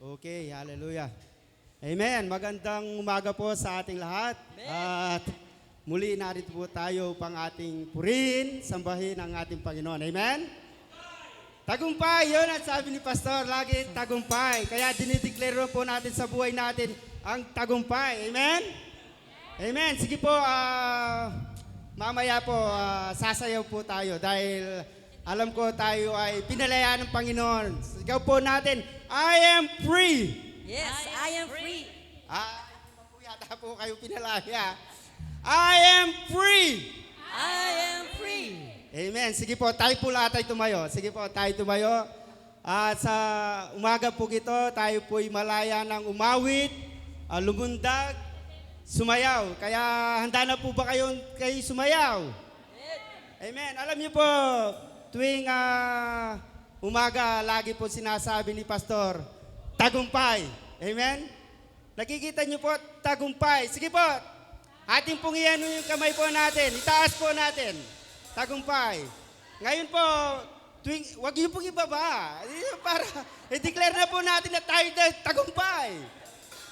Okay, hallelujah. Amen. Magandang umaga po sa ating lahat. Amen. At muli narito po tayo pang ating purihin, sambahin ang ating Panginoon. Amen? Tagumpay, yun ang sabi ni Pastor, lagi tagumpay. Kaya dinideclare po natin sa buhay natin ang tagumpay. Amen? Amen. Sige po, mamaya po sasayaw po tayo dahil alam ko tayo ay pinalayaan ng Panginoon. Sigaw po natin, I am free. Yes, I am free. Po yata po kayo pinalaya. I am free. I am free. Amen. Sige po, tayo po lahat ay tumayo. Sige po, tayo tumayo. At sa umaga po ito, tayo po'y malaya ng umawit, lumundag, sumayaw. Kaya handa na po ba kayo sumayaw? Amen. Alam niyo po, tuwing umaga, lagi po sinasabi ni Pastor, tagumpay. Amen? Nakikita niyo po, tagumpay. Sige po, ating pong iyan yung kamay po natin. Itaas po natin. Tagumpay. Ngayon po, wag niyo pong ibaba. Para i-declare na po natin na tayo tagumpay.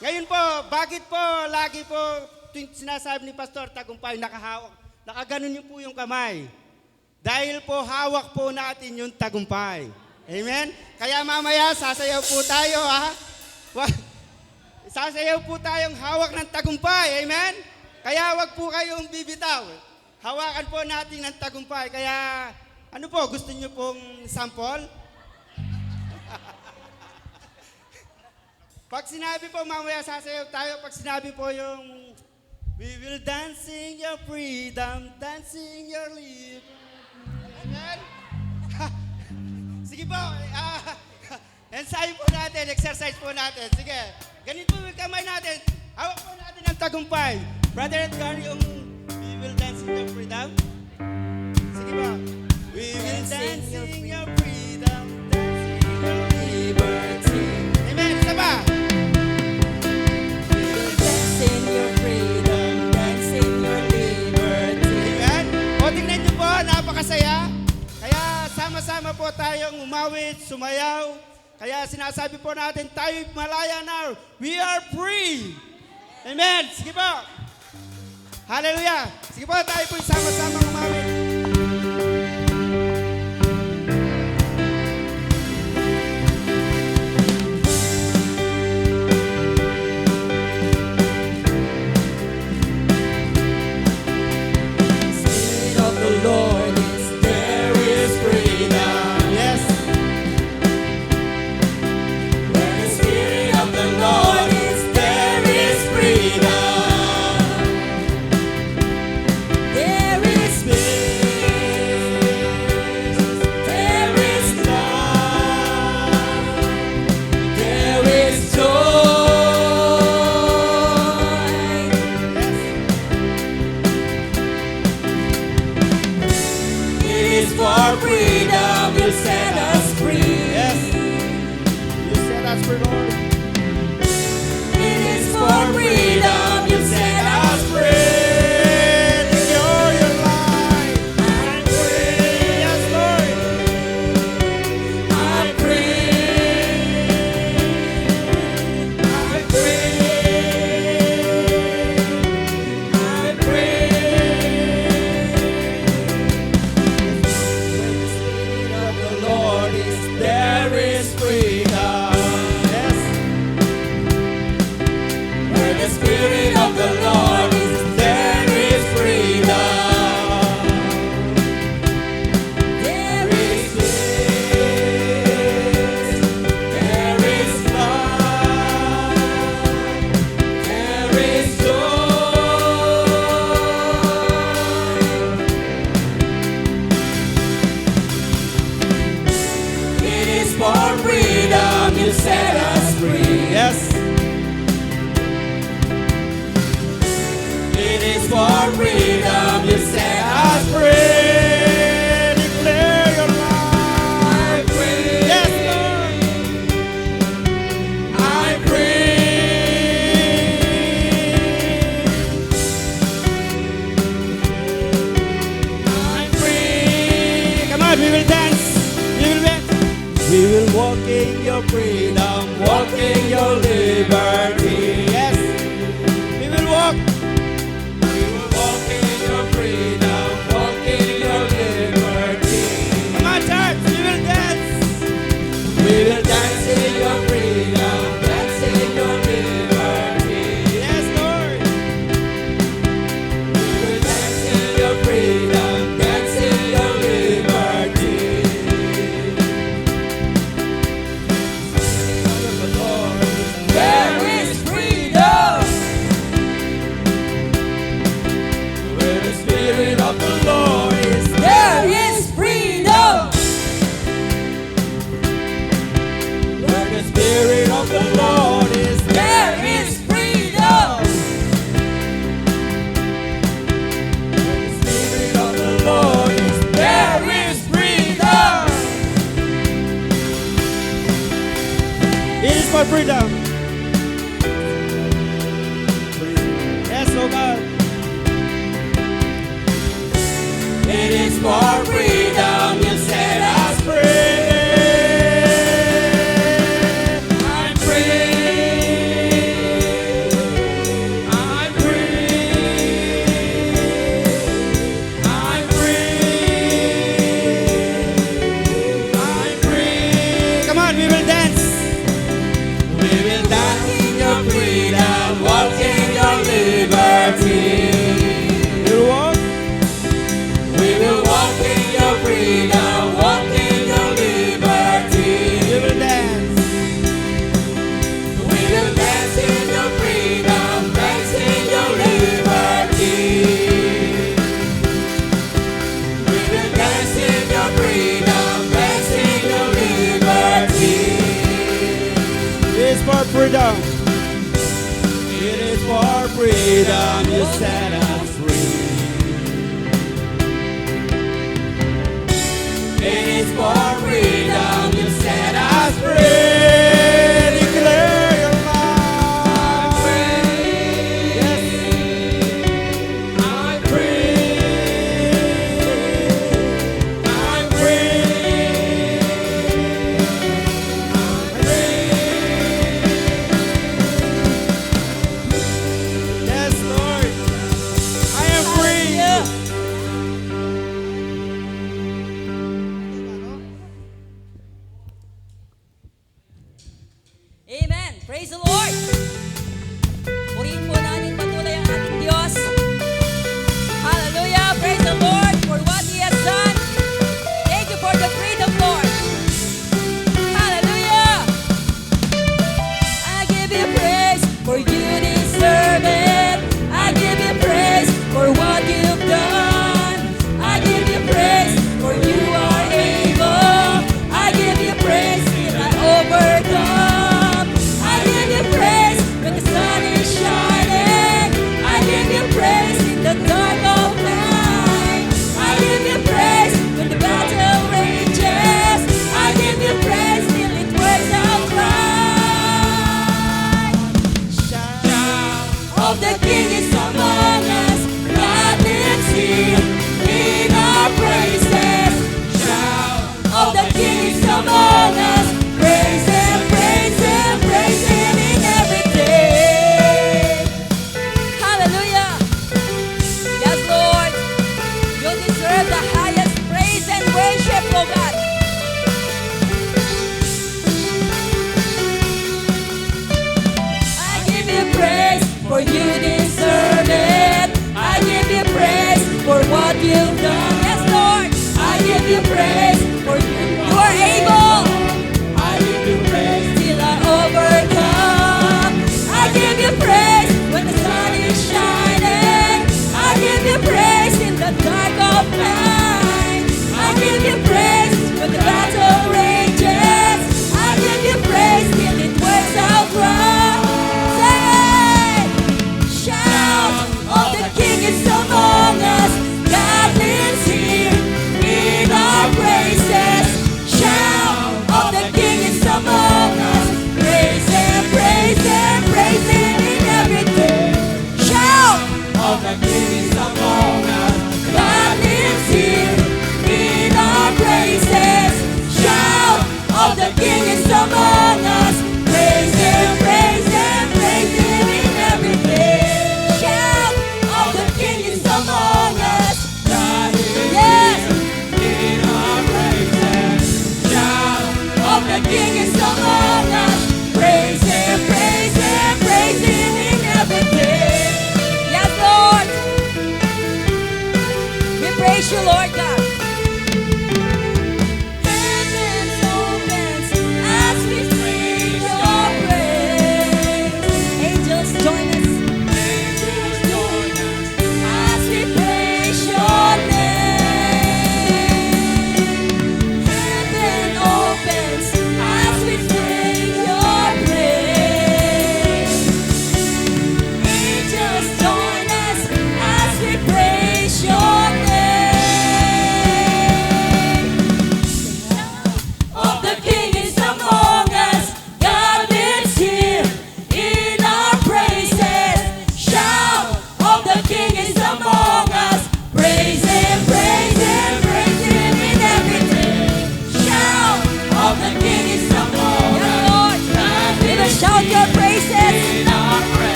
Ngayon po, bakit po lagi po tuwing sinasabi ni Pastor, tagumpay, nakahawak, nakaganon niyo po yung kamay. Dahil po hawak po natin yung tagumpay. Amen? Kaya mamaya sasayaw po tayo ha. Sasayaw po tayong hawak ng tagumpay. Amen? Kaya wag po kayong bibitaw. Hawakan po natin ng tagumpay. Kaya ano po, gusto niyo pong sample? Pag sinabi po mamaya sasayaw tayo, pag sinabi po yung we will dancing your freedom, dancing your liberty. Amen? Sige po, ensayo po natin, exercise po natin. Sige, ganito po yung kamay natin. Hawak po natin ang tagumpay. Brother Edgar, yung we will dance in your freedom. Sige po. We will dance in your freedom, dancing in your liberty. Amen, isa pa. We will dance in your freedom, dance in your liberty. Amen. O tingnan niyo po, napakasaya. Kaya sama-sama po tayong umawit, sumayaw. Kaya sinasabi po natin, tayo malaya na. We are free. Amen. Sige po. Hallelujah. Sige po, tayo po sama-sama umawit. Spirit of the Lord is there is freedom. Yes. Where the Spirit of the Lord is, there is freedom. There is peace. There is love. There is joy. It is for freedom you set us free. Yes. You set us free, Lord. It is for freedom you set us free. Enjoy your life. I'm free. Yes, Lord. I'm free. I'm free. I'm free. When the Spirit of the Lord is, there is freedom. Yes. Where the Spirit of the Lord is, there is freedom. There is peace. There is love. There is joy. It is for freedom you set us free. Yes. It is for freedom you set us Free. Declare your life. free. Yes, Lord. I'm free. I'm free. Come on, we will dance. We will dance. We will walking your freedom, walking your liberty. Yes, we will walk. We will walk in your freedom, walk in your liberty. Come on, church, we will dance. We will dance in your freedom, dance in your liberty. Yes, Lord. We will dance in your freedom, dance in your liberty. There is freedom. Where the Spirit of the Lord is, There is freedom. where the Spirit of the Lord is, There is freedom. where the Spirit of the Lord is, There is freedom. it is for freedom. Yes, oh God. It is for freedom. You set us free. I'm free. I'm free. I'm free. I'm free. Come on, we will dance. We will dance in your freedom, walk in your liberty. We will walk. We will walk in your freedom, walk in your liberty. We will dance. We will dance in your freedom, dance in your liberty. We will dance in your freedom, dance in your liberty. It is for freedom. It is for freedom. You set us free. It is for freedom, you set us free. Declare your I'm love. free. Yes. I'm free. I'm free. I'm free. Yes, Lord. I am free. Amen. Praise the Lord. Purihin po natin patuloy ang ating Diyos. Hallelujah. Praise the Lord for what He has done. Thank you for the freedom, Lord. Hallelujah. I give you praise for you deserve it. I give you praise for what you've done. I give you praise for you are able. I give you praise till I overcome. I give you praise when the sun is shining. I give you praise in the dark of night. I give you praise when the battle rages. I give you praise till it works out right. Of the King is among us, God lives here in our praises. Shout of the King is among us, praise Him, praise Him, praise Him in everything. Hallelujah. Yes, Lord, you deserve the highest praise and worship, oh God. I give you praise for you deserve it. I give you praise for what you've done. Yes, Lord. I give you praise for you are able. I give you praise till I overcome. I give you praise when the sun is shining. I give you praise in the dark of night. I give you praise when the battle rages. I give you praise till it works out right. Say, shout, of the King is among us. God lives here in our praise.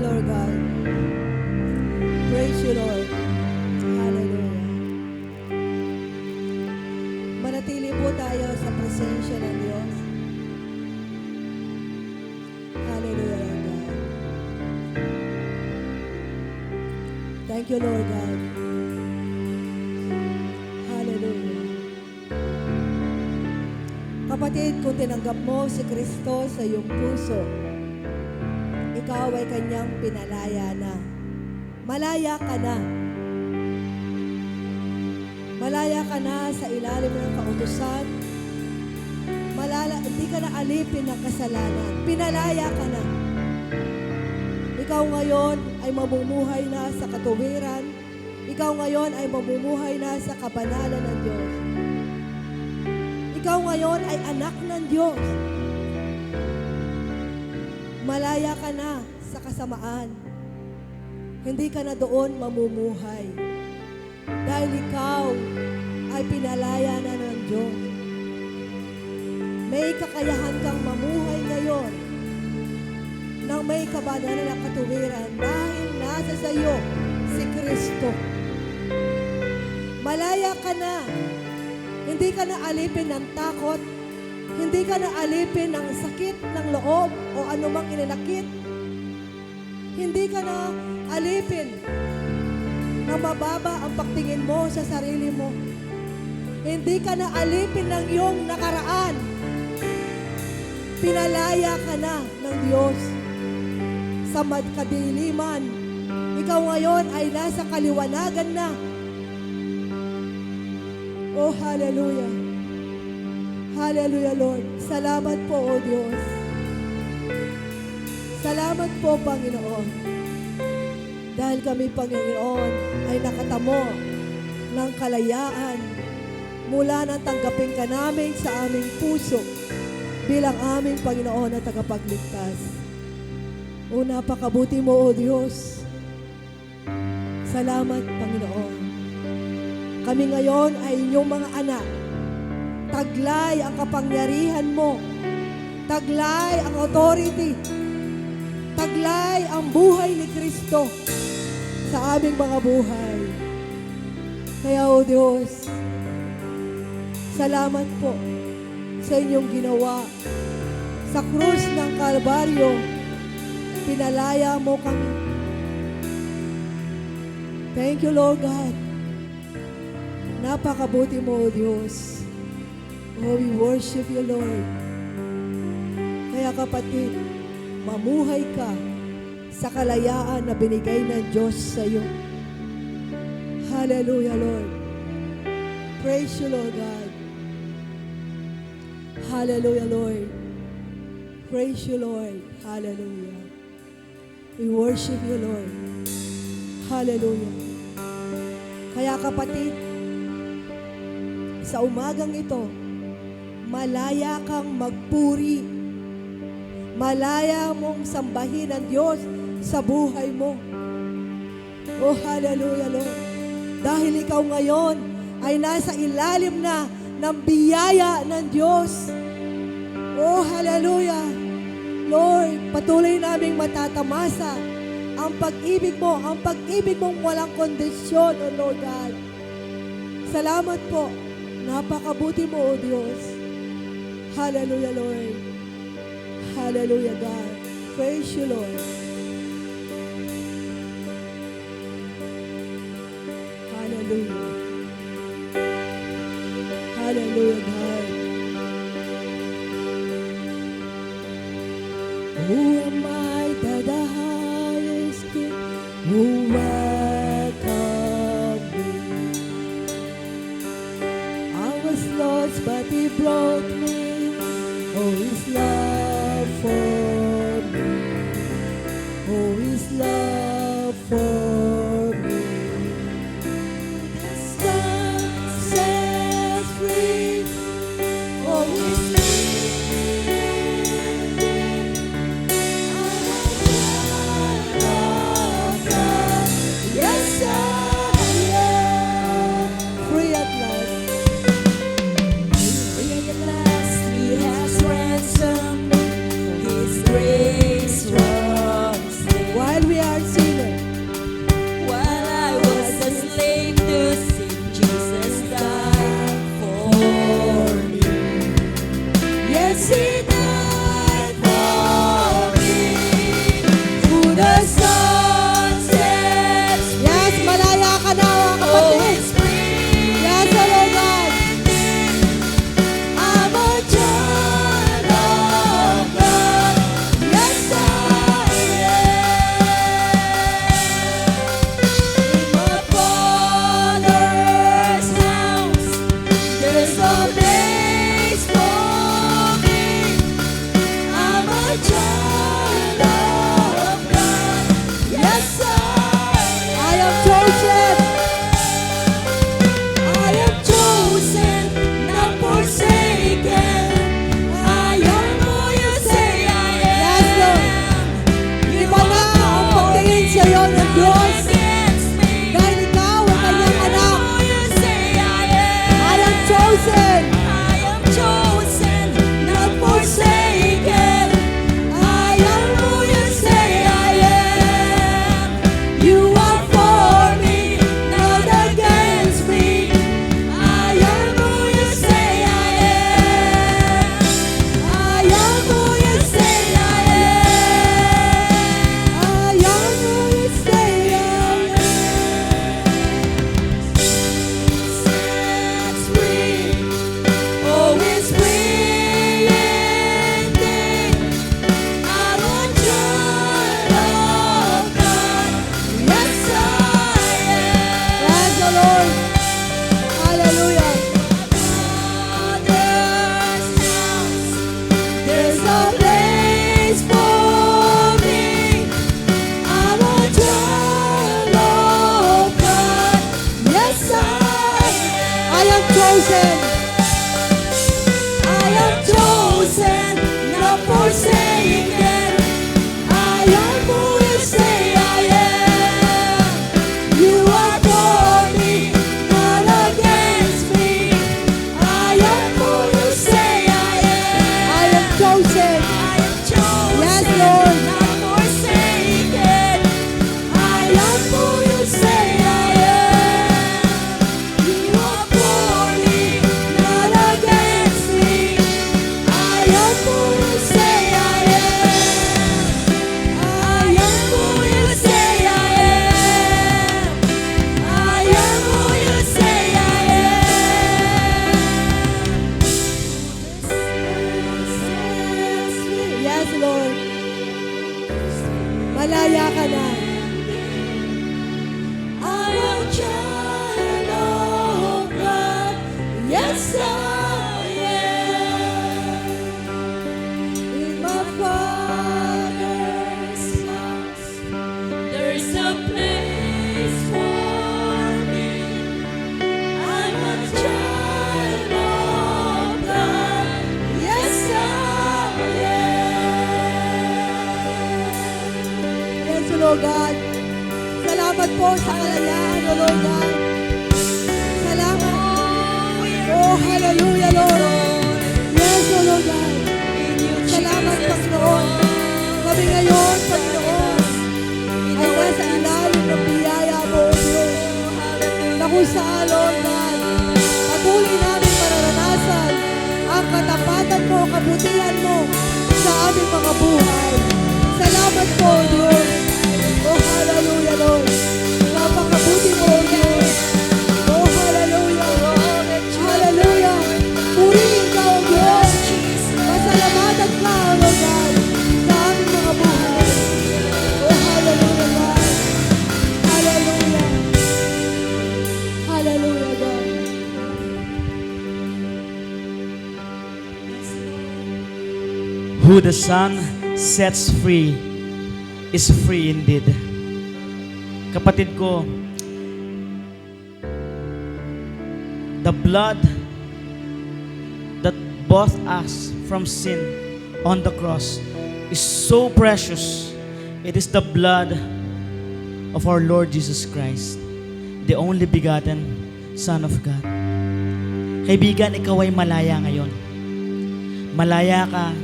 Lord God. Praise you, Lord. Hallelujah. Manatili po tayo sa presensya ng Diyos. Hallelujah, Lord God. Thank you, Lord God. Hallelujah. Kapatid, kung tinanggap mo si Kristo sa iyong puso, ikaw ay kanyang pinalaya na. Malaya ka na. Malaya ka na sa ilalim ng kautusan. Hindi ka na alipin ng kasalanan. Pinalaya ka na. Ikaw ngayon ay mamumuhay na sa katuwiran. Ikaw ngayon ay mamumuhay na sa kabanalan ng Diyos. Ikaw ngayon ay anak ng Diyos. Malaya ka na sa kasamaan. Hindi ka na doon mamumuhay. Dahil ikaw ay pinalaya na ng Diyos. May kakayahan kang mamuhay ngayon nang may kabanalan na katuwiran dahil nasa sa iyo si Kristo. Malaya ka na. Hindi ka na alipin ng takot. Hindi ka na alipin ng sakit ng loob o anumang inanakit. Hindi ka na alipin na mababa ang pagtingin mo sa sarili mo. Hindi ka na alipin ng iyong nakaraan. Pinalaya ka na ng Diyos. Sa kadiliman, ikaw ngayon ay nasa kaliwanagan na. Oh, hallelujah. Hallelujah, Lord. Salamat po, O Diyos. Salamat po, Panginoon. Dahil kami, Panginoon, ay nakatamo ng kalayaan mula nang tanggapin ka namin sa aming puso bilang aming Panginoon at tagapagligtas. O napakabuti mo, O Diyos. Salamat, Panginoon. Kami ngayon ay inyong mga anak. Taglay ang kapangyarihan mo. Taglay ang authority. Taglay ang buhay ni Kristo sa aming mga buhay. Kaya, O Diyos, salamat po sa inyong ginawa. Sa krus ng Kalbaryo, pinalaya mo kami. Thank you, Lord God. Napakabuti mo, O Diyos. Oh, we worship you, Lord. Kaya kapatid, mamuhay ka sa kalayaan na binigay ng Diyos sa iyo. Hallelujah, Lord. Praise you, Lord God. Hallelujah, Lord. Praise you, Lord. Hallelujah. We worship you, Lord. Hallelujah. Kaya kapatid, sa umagang ito, malaya kang magpuri. Malaya mong sambahin ang Diyos sa buhay mo. Oh, hallelujah, Lord. Dahil ikaw ngayon ay nasa ilalim na ng biyaya ng Diyos. Oh, hallelujah. Lord, patuloy naming matatamasa ang pag-ibig mo, ang pag-ibig mong walang kondisyon, O Lord God. Salamat po. Napakabuti mo, O Diyos. Hallelujah, Lord. Hallelujah, God. Praise you, Lord. Hallelujah. Hallelujah, God. Who am I that the highest King who welcomed me? I was lost, but He brought me. Oh, His love for me. Oh, His love for me. This love sets free. Oh, His yes, I am free at last. Free at last, He has ransomed His grace from sin. While we child of God. Yes, I am. In my Father's house, there is a place for me. I'm a child of God. Yes, I am. Yes, Lord God. Salamat po sa kalayaan, O Lord God. Salamat. Oh, hallelujah, Lord. Yes, O Lord God. Salamat, Panginoon. Kami ngayon, Panginoon, ay nasa ilalim ng biyaya mo, O Diyos, na kung saan, Lord God, patuloy namin mararanasan ang katapatan mo, kabutihan mo sa aming mga buhay. Salamat po, O Diyos. Oh, hallelujah, Lord. Napakabuti mo, O Diyos. Oh, hallelujah. Hallelujah. Purihin ka, O Diyos. Pasalamatan ka, O Lord God, sa aming mga buhay. Oh, hallelujah, God. Hallelujah. Hallelujah, God. Who the Son sets free is free indeed. Kapatid ko, the blood that bought us from sin on the cross is so precious. It is the blood of our Lord Jesus Christ, the only begotten Son of God. Kaibigan, ikaw ay malaya ngayon. Malaya ka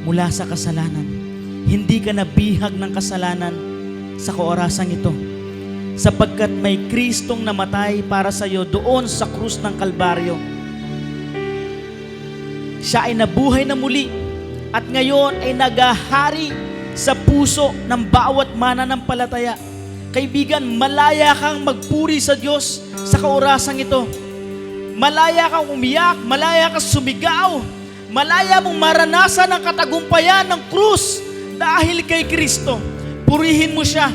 mula sa kasalanan. Hindi ka nabihag ng kasalanan sa kaorasang ito, sapagkat may Kristong namatay para sa iyo doon sa krus ng Kalbaryo. Siya ay nabuhay na muli at ngayon ay nagahari sa puso ng bawat mananampalataya. Kaibigan, malaya kang magpuri sa Diyos sa kaorasang ito. Malaya kang umiyak, malaya kang sumigaw, malaya mong maranasan ang katagumpayan ng krus dahil kay Kristo. Purihin mo siya,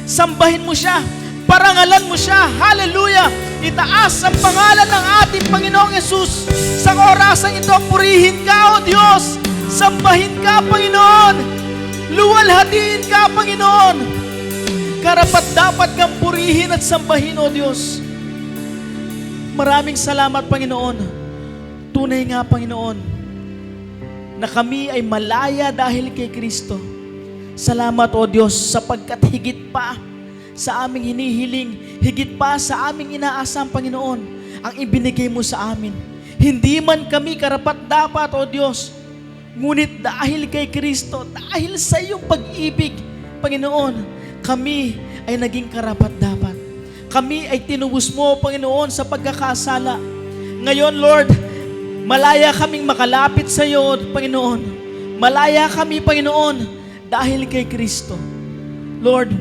sambahin mo siya, parangalan mo siya. Hallelujah! Itaas ang pangalan ng ating Panginoong Yesus. Sa orasang ito, purihin ka, O Diyos. Sambahin ka, Panginoon. Luwalhatiin ka, Panginoon. Karapat dapat kang purihin at sambahin, O Diyos. Maraming salamat, Panginoon. Tunay nga, Panginoon, na kami ay malaya dahil kay Kristo. Salamat, O Diyos, sapagkat higit pa sa aming hinihiling, higit pa sa aming inaasam, Panginoon, ang ibinigay mo sa amin. Hindi man kami karapat-dapat, O Diyos, ngunit dahil kay Kristo, dahil sa iyong pag-ibig, Panginoon, kami ay naging karapat-dapat. Kami ay tinubos mo, Panginoon, sa pagkakasala. Ngayon, Lord, malaya kaming makalapit sa iyo, Panginoon. Malaya kami, Panginoon, dahil kay Kristo. Lord,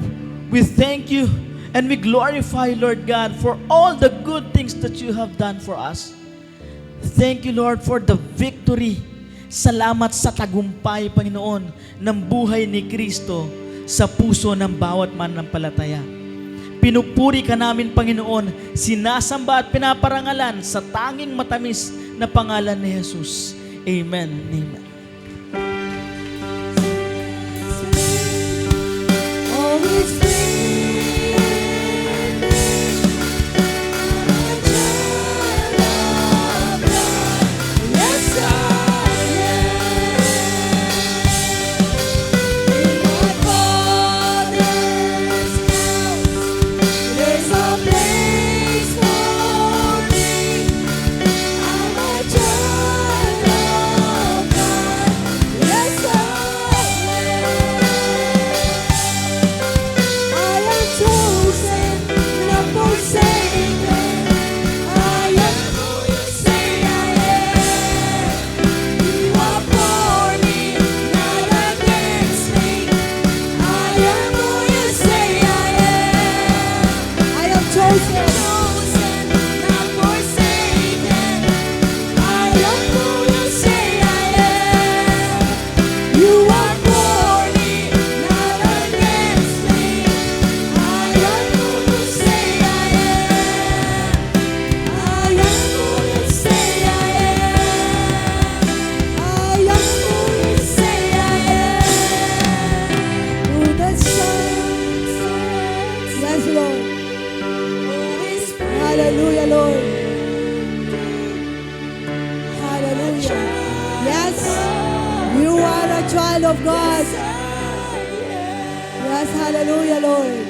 we thank you and we glorify, Lord God, for all the good things that you have done for us. Thank you, Lord, for the victory. Salamat sa tagumpay, Panginoon, ng buhay ni Kristo sa puso ng bawat mananampalataya. Pinupuri ka namin, Panginoon, sinasamba at pinaparangalan sa tanging matamis na pangalan ni Jesus. Amen. Amen. Always God. Yes, hallelujah, Lord.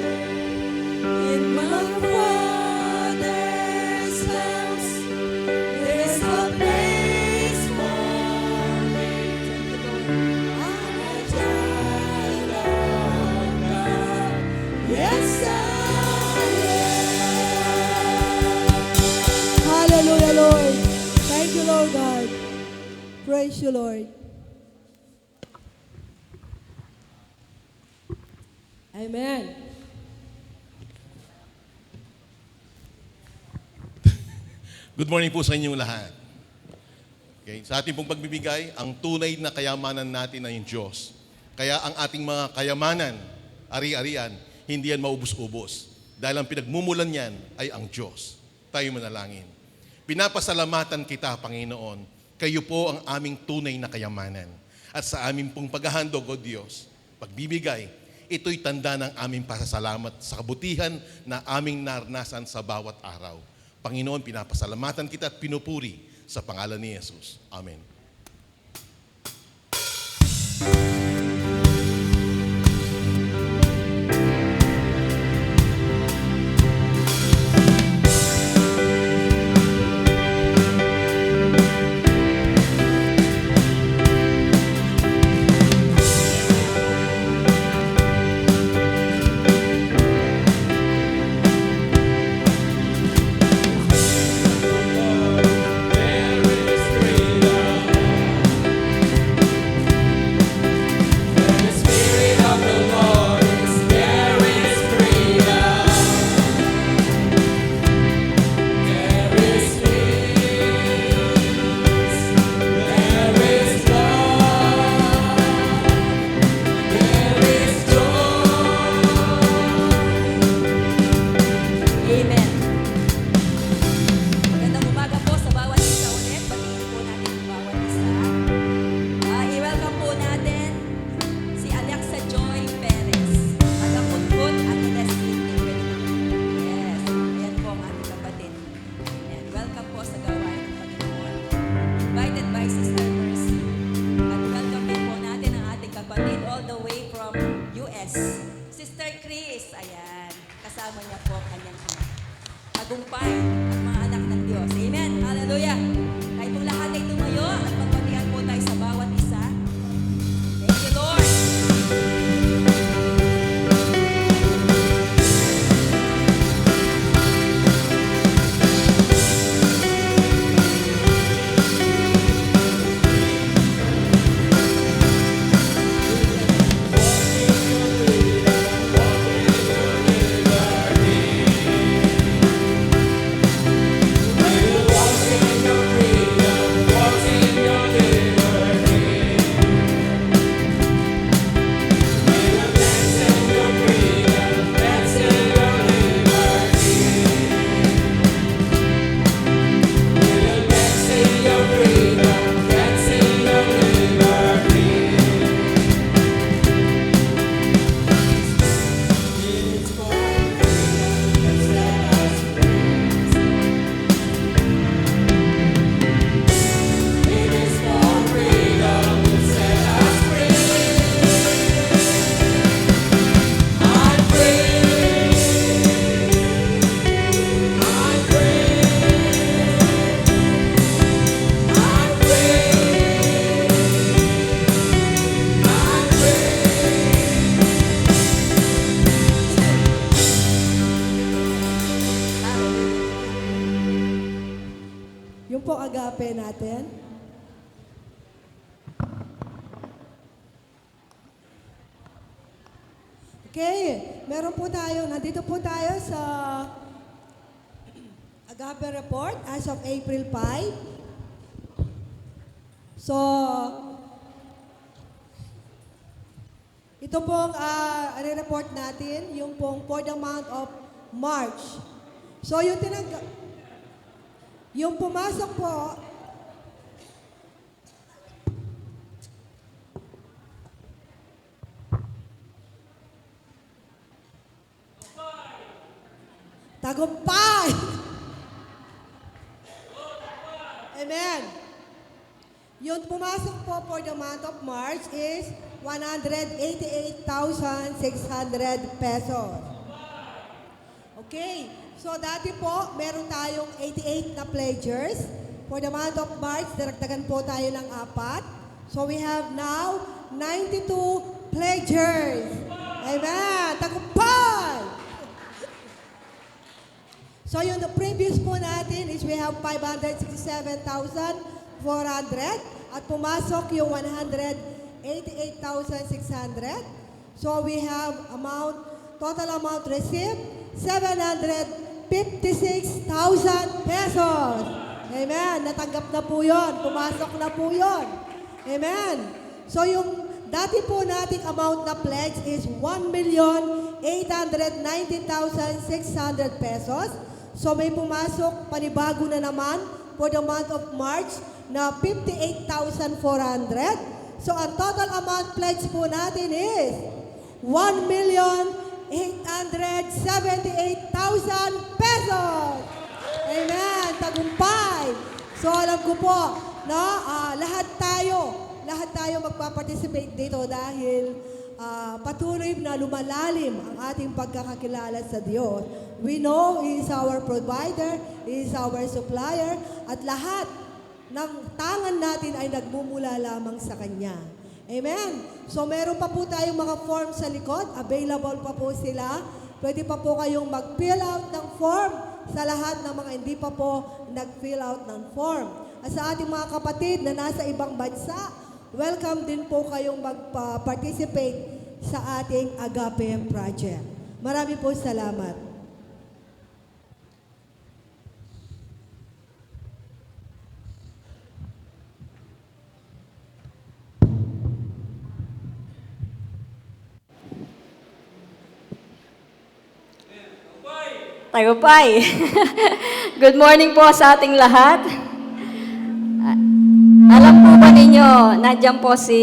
In my Father's house, there's a place for me. I'm a child of God. Yes, I am. Hallelujah, Lord. Thank you, Lord God. Praise you, Lord. Amen. Good morning po sa inyong lahat. Okay, sa ating pong pagbibigay, ang tunay na kayamanan natin ay yung Diyos. Kaya ang ating mga kayamanan, ari-arian, hindi yan maubos-ubos. Dahil ang pinagmumulan niyan ay ang Diyos. Tayo manalangin. Pinapasalamatan kita, Panginoon. Kayo po ang aming tunay na kayamanan. At sa aming pong paghahandog, O Diyos, pagbibigay, ito'y tanda ng aming pasasalamat sa kabutihan na aming naranasan sa bawat araw. Panginoon, pinapasalamatan kita at pinupuri sa pangalan ni Jesus. Amen. Amen. Magandang umaga po sa bawat isa ulit. Batiin po natin ang bawat isa. I-welcome po natin si Alexa Joy Perez. Tagaputput at City. Yes, yan po ang ating kapatid. Amen. Welcome po sa gawain ng Panginoon. Invited by Sister Mercy. At welcome din po natin ang ating kapatid all the way from US. Sister Chris, ayan. Kasama niya po ang kanyang tagumpay at mga anak ng Diyos. Amen. Hallelujah. Tayo pong lahat ay tumayo at magpatihan po tayo sa bawat isa. Thank you, Lord. Yung po agape natin. Okay, meron po tayo, nandito po tayo sa Agape Report as of April 5. So, ito pong report natin, yung pong for the month of March. So, yung pumasok po, tagumpay! Amen. Yung pumasok po for the month of March is 188,600 pesos. Okay, so dati po, meron tayong 88 na pledgers. For the month of March, daragdagan po tayo ng 4. So we have now 92 pledgers. Amen! Tagumpay! So yung the previous po natin is we have 567,400 at pumasok yung 188,600. So we have total amount received, 756,000 pesos. Amen. Natanggap na po yun. Pumasok na po yun. Amen. So yung dati po nating amount na pledge is 1,890,600 pesos. So may pumasok panibago na naman for the month of March na 58,400. So ang total amount pledge po natin is 1,878,000 pesos. Amen. Tagumpay. So alam ko po, no, lahat tayo magpa-participate dito dahil patuloy na lumalalim ang ating pagkakakilala sa Diyos. We know He is our provider, He is our supplier, at lahat ng tangan natin ay nagmumula lamang sa Kanya. Amen. So meron pa po tayong mga forms sa likod, available pa po sila. Pwede pa po kayong mag-fill out ng form sa lahat ng mga hindi pa po nag-fill out ng form. At sa ating mga kapatid na nasa ibang bansa, welcome din po kayong mag-participate sa ating Agape Project. Marami po salamat. Tagumpay. Good morning po sa ating lahat. Alam po ba ninyo, nandiyan po si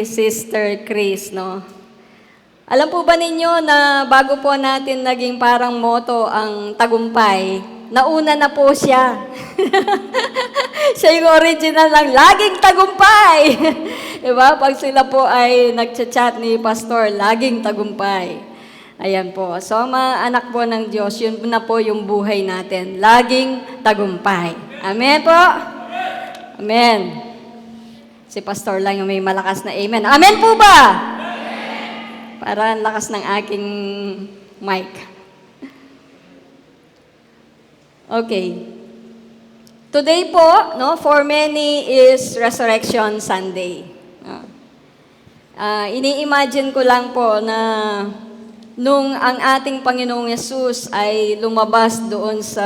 Sister Chris, no? Alam po ba ninyo na bago po natin naging parang motto ang tagumpay, nauna na po siya. Siya yung original ng laging tagumpay. Diba? Pag sila po ay nagchat-chat ni Pastor, laging tagumpay. Ayan po. So, mga anak po ng Diyos, yun na po yung buhay natin. Laging tagumpay. Amen po? Amen. Si Pastor lang yung may malakas na amen. Amen po ba? Amen. Para ang lakas ng aking mic. Okay. Today po, no, for many is Resurrection Sunday. Ini-imagine ko lang po na nung ang ating Panginoong Yesus ay lumabas doon sa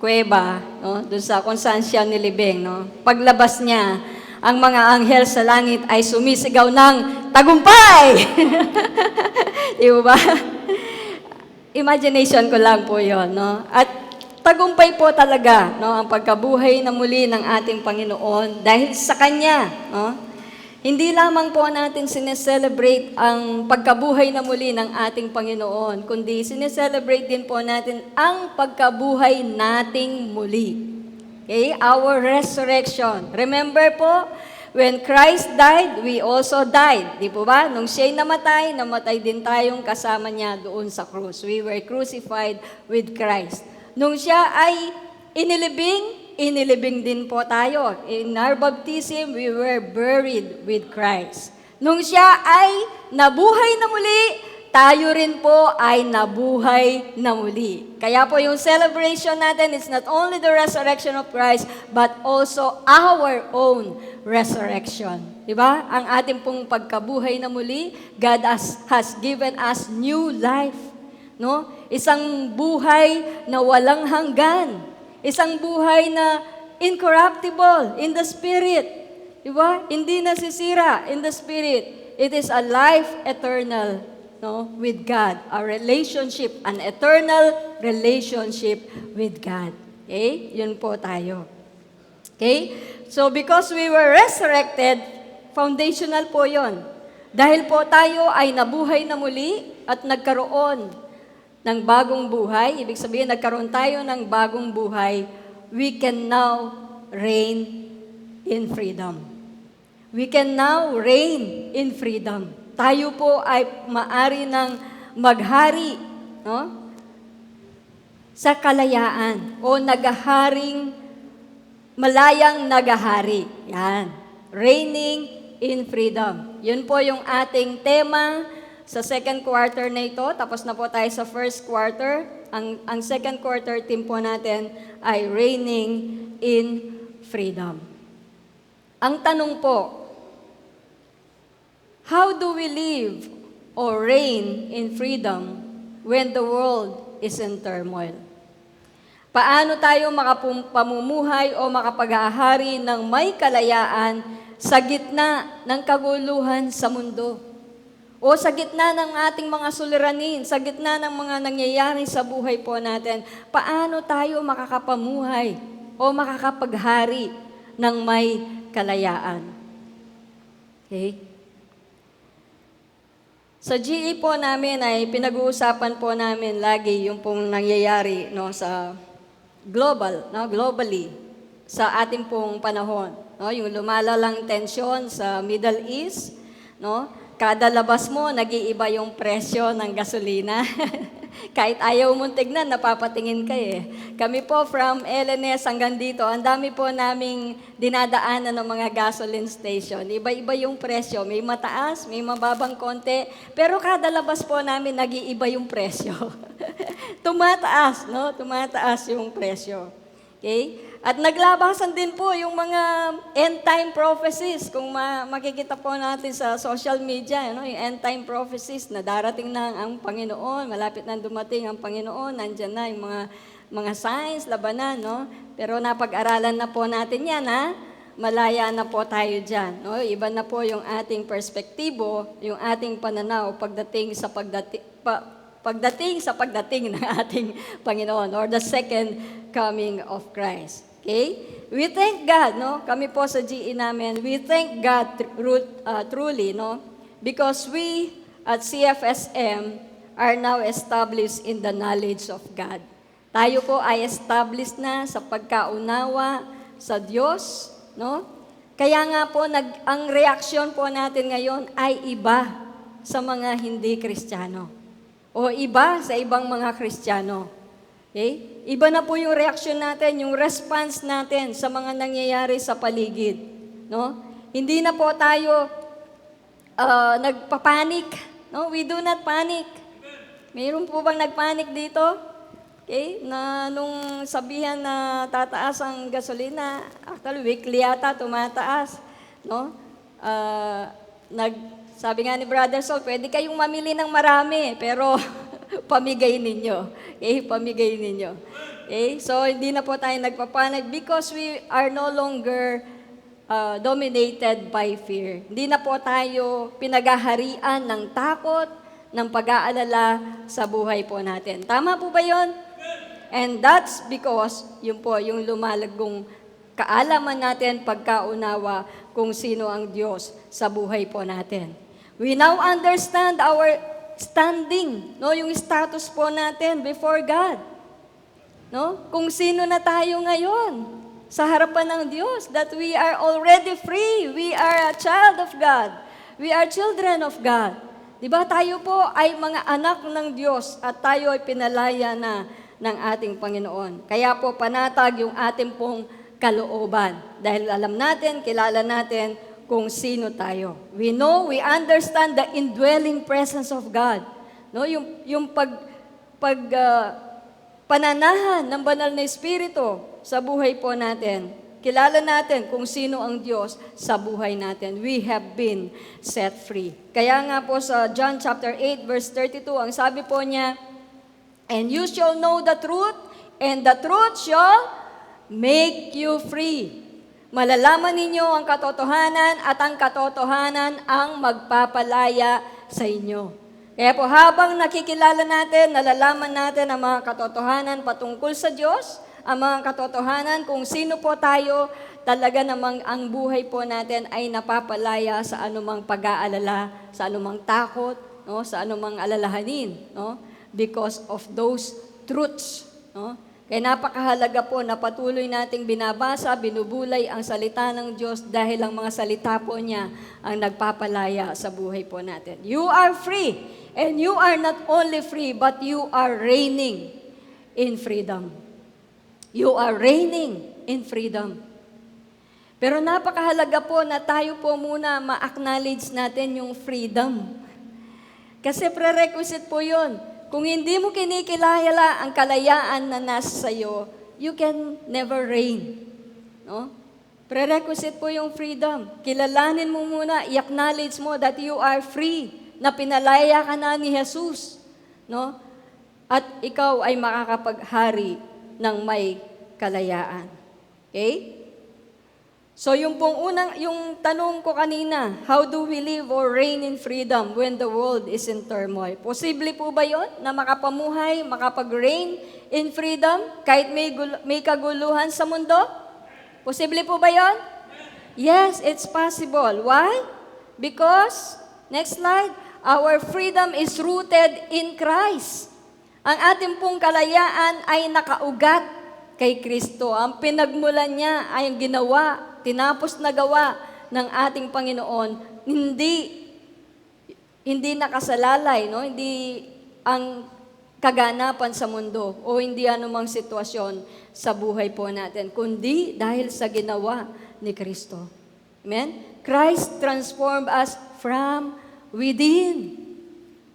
kuweba, no? Doon sa kung saan siya nilibing, no? Paglabas niya, ang mga anghel sa langit ay sumisigaw ng tagumpay! Di ba? Imagination ko lang po yon, no? At tagumpay po talaga, no? Ang pagkabuhay na muli ng ating Panginoon dahil sa Kanya, no? Hindi lamang po natin sineselebrate ang pagkabuhay na muli ng ating Panginoon, kundi sineselebrate din po natin ang pagkabuhay nating muli. Okay? Our resurrection. Remember po, when Christ died, we also died. Di po ba? Nung siya'y namatay din tayong kasama niya doon sa krus. We were crucified with Christ. Nung siya ay inilibing din po tayo. In our baptism, we were buried with Christ. Nung siya ay nabuhay na muli, tayo rin po ay nabuhay na muli. Kaya po yung celebration natin is not only the resurrection of Christ, but also our own resurrection. Diba? Ang ating pong pagkabuhay na muli, God has given us new life. No? Isang buhay na walang hanggan. Isang buhay na incorruptible in the Spirit. Diba? Hindi nasisira in the Spirit. It is a life eternal, no, with God. A relationship, an eternal relationship with God. Okay? Yun po tayo. Okay? So because we were resurrected, foundational po yun. Dahil po tayo ay nabuhay na muli at nagkaroon ng bagong buhay, ibig sabihin, nagkaroon tayo ng bagong buhay, we can now reign in freedom. We can now reign in freedom. Tayo po ay maari ng maghari, no? Sa kalayaan o malayang nagahari. Yan. Reigning in freedom. Yun po yung ating tema sa second quarter na ito. Tapos na po tayo sa first quarter. Ang second quarter theme po natin ay reigning in freedom. Ang tanong po, how do we live or reign in freedom when the world is in turmoil? Paano tayo makapamumuhay o makapag-ahari ng may kalayaan sa gitna ng kaguluhan sa mundo? O sa gitna ng ating mga suliranin, sa gitna ng mga nangyayari sa buhay po natin, paano tayo makakapamuhay o makakapaghari ng may kalayaan? Okay? Sa GE po namin ay pinag-uusapan po namin lagi yung pong nangyayari no, sa globally sa ating pong panahon. No, yung lumalalang tensyon sa Middle East, no? Kada labas mo, nag-iiba yung presyo ng gasolina. Kahit ayaw mong tignan, napapatingin ka eh. Kami po from LNS hanggang dito, ang dami po naming dinadaanan ng mga gasoline station. Iba-iba yung presyo. May mataas, may mababang konti. Pero kada labas po namin, nag-iiba yung presyo. Tumataas, no? Tumataas yung presyo. Okay? At naglabasan din po yung mga end-time prophecies. Kung makikita po natin sa social media, no? Yung end-time prophecies na darating na ang Panginoon, malapit na dumating ang Panginoon, nandyan na yung mga signs, labanan, no? Pero napag-aralan na po natin yan, ha? Malaya na po tayo dyan. No? Iba na po yung ating perspektibo, yung ating pananaw pagdating sa pagdating ng ating Panginoon or the second coming of Christ. Okay? We thank God, no? Kami po sa GE namin, we thank God truly, no? Because we at CFSM are now established in the knowledge of God. Tayo po ay established na sa pagkaunawa sa Diyos, no? Kaya nga po, ang reaksyon po natin ngayon ay iba sa mga hindi Kristiyano o iba sa ibang mga Kristiyano. Okay? Iba na po yung reaksyon natin, yung response natin sa mga nangyayari sa paligid. No? Hindi na po tayo nagpapanik. No? We do not panic. Mayroon po bang nagpanik dito? Okay? Na nung sabihan na tataas ang gasolina, actually weekly yata tumataas. No? Sabi nga ni Brother Saul, pwede kayong mamili ng marami, pero pamigay ninyo. Okay? Pamigay ninyo. Okay? So, hindi na po tayo nagpapanig because we are no longer dominated by fear. Hindi na po tayo pinagaharian ng takot, ng pag-aalala sa buhay po natin. Tama po ba yun? And that's because, yun po, yung lumalagong kaalaman natin, pagkaunawa kung sino ang Diyos sa buhay po natin. We now understand our standing, no, yung status po natin before God. No? Kung sino na tayo ngayon sa harapan ng Diyos, that we are already free. We are a child of God. We are children of God. Diba tayo po ay mga anak ng Diyos at tayo ay pinalaya na ng ating Panginoon. Kaya po panatag yung ating pong kalooban. Dahil alam natin, kilala natin kung sino tayo. We know, we understand the indwelling presence of God. No, yung pananahan ng banal na Espiritu sa buhay po natin. Kilala natin kung sino ang Diyos sa buhay natin. We have been set free. Kaya nga po sa John chapter 8 verse 32, ang sabi po niya, "And you shall know the truth, and the truth shall make you free." Malalaman ninyo ang katotohanan at ang katotohanan ang magpapalaya sa inyo. Kaya po habang nakikilala natin, nalalaman natin ang mga katotohanan patungkol sa Diyos, ang mga katotohanan kung sino po tayo, talaga namang ang buhay po natin ay napapalaya sa anumang pag-aalala, sa anumang takot, no, sa anumang alalahanin, no? Because of those truths, no? Kaya napakahalaga po na patuloy nating binabasa, binubulay ang salita ng Diyos dahil ang mga salita po niya ang nagpapalaya sa buhay po natin. You are free, and you are not only free, but you are reigning in freedom. You are reigning in freedom. Pero napakahalaga po na tayo po muna ma-acknowledge natin yung freedom. Kasi prerequisite po yun. Kung hindi mo kinikilala ang kalayaan na nasa sayo, you can never reign. No? Prerequisite po yung freedom. Kilalanin mo muna, i-acknowledge mo that you are free, na pinalaya ka na ni Jesus. No? At ikaw ay makakapaghari ng may kalayaan. Okay? So yung tanong ko kanina, how do we live or reign in freedom when the world is in turmoil? Posible po ba yon na makapamuhay, makapag-reign in freedom kahit may kaguluhan sa mundo? Posible po ba yon? Yes, it's possible. Why? Because, next slide, our freedom is rooted in Christ. Ang ating pong kalayaan ay nakaugat kay Kristo. Ang pinagmulan niya ay ang ginawa, tinapos na gawa ng ating Panginoon, hindi nakasalalay, no? Hindi ang kaganapan sa mundo o hindi anumang sitwasyon sa buhay po natin, kundi dahil sa ginawa ni Kristo. Amen? Christ transformed us from within.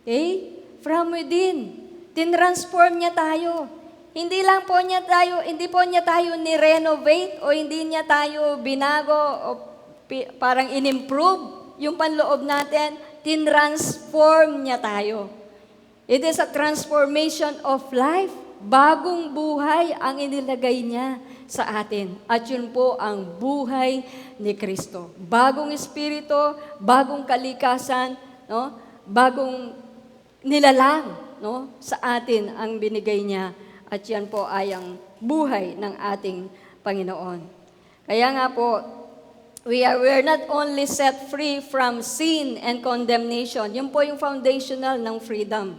Okay? From within. Tinransform niya tayo. Hindi po niya tayo ni-renovate o hindi niya tayo binago o parang in-improve yung panloob natin. Tinransform niya tayo. It is a transformation of life. Bagong buhay ang inilagay niya sa atin. At yun po ang buhay ni Kristo. Bagong espiritu, bagong kalikasan, no? Bagong nilalang, no? Sa atin ang binigay niya. At yan po ay ang buhay ng ating Panginoon. Kaya nga po, we are not only set free from sin and condemnation. Yun po yung foundational ng freedom.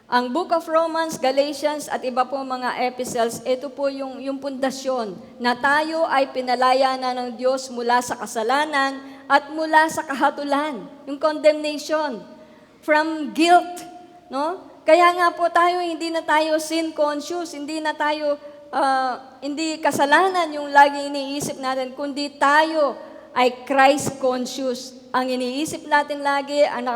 Ang Book of Romans, Galatians at iba po mga epistles, ito po yung pundasyon na tayo ay pinalaya na ng Diyos mula sa kasalanan at mula sa kahatulan. Yung condemnation from guilt, no? Kaya nga po tayo, hindi na tayo sin conscious, hindi kasalanan yung lagi iniisip natin, kundi tayo ay Christ conscious. Ang iniisip natin lagi, ang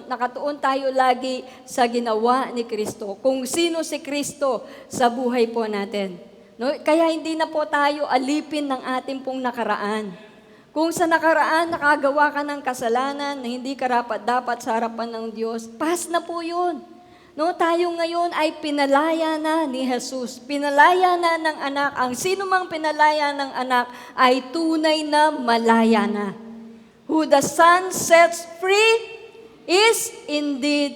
nakatuon tayo lagi sa ginawa ni Kristo. Kung sino si Kristo sa buhay po natin. No? Kaya hindi na po tayo alipin ng ating pong nakaraan. Kung sa nakaraan nakagawa ka ng kasalanan na hindi karapat-dapat sa harapan ng Diyos, pass na po yun. No, tayo ngayon ay pinalaya na ni Jesus. Pinalaya na ng anak. Ang sino mang pinalaya ng anak ay tunay na malaya na. Who the Son sets free is indeed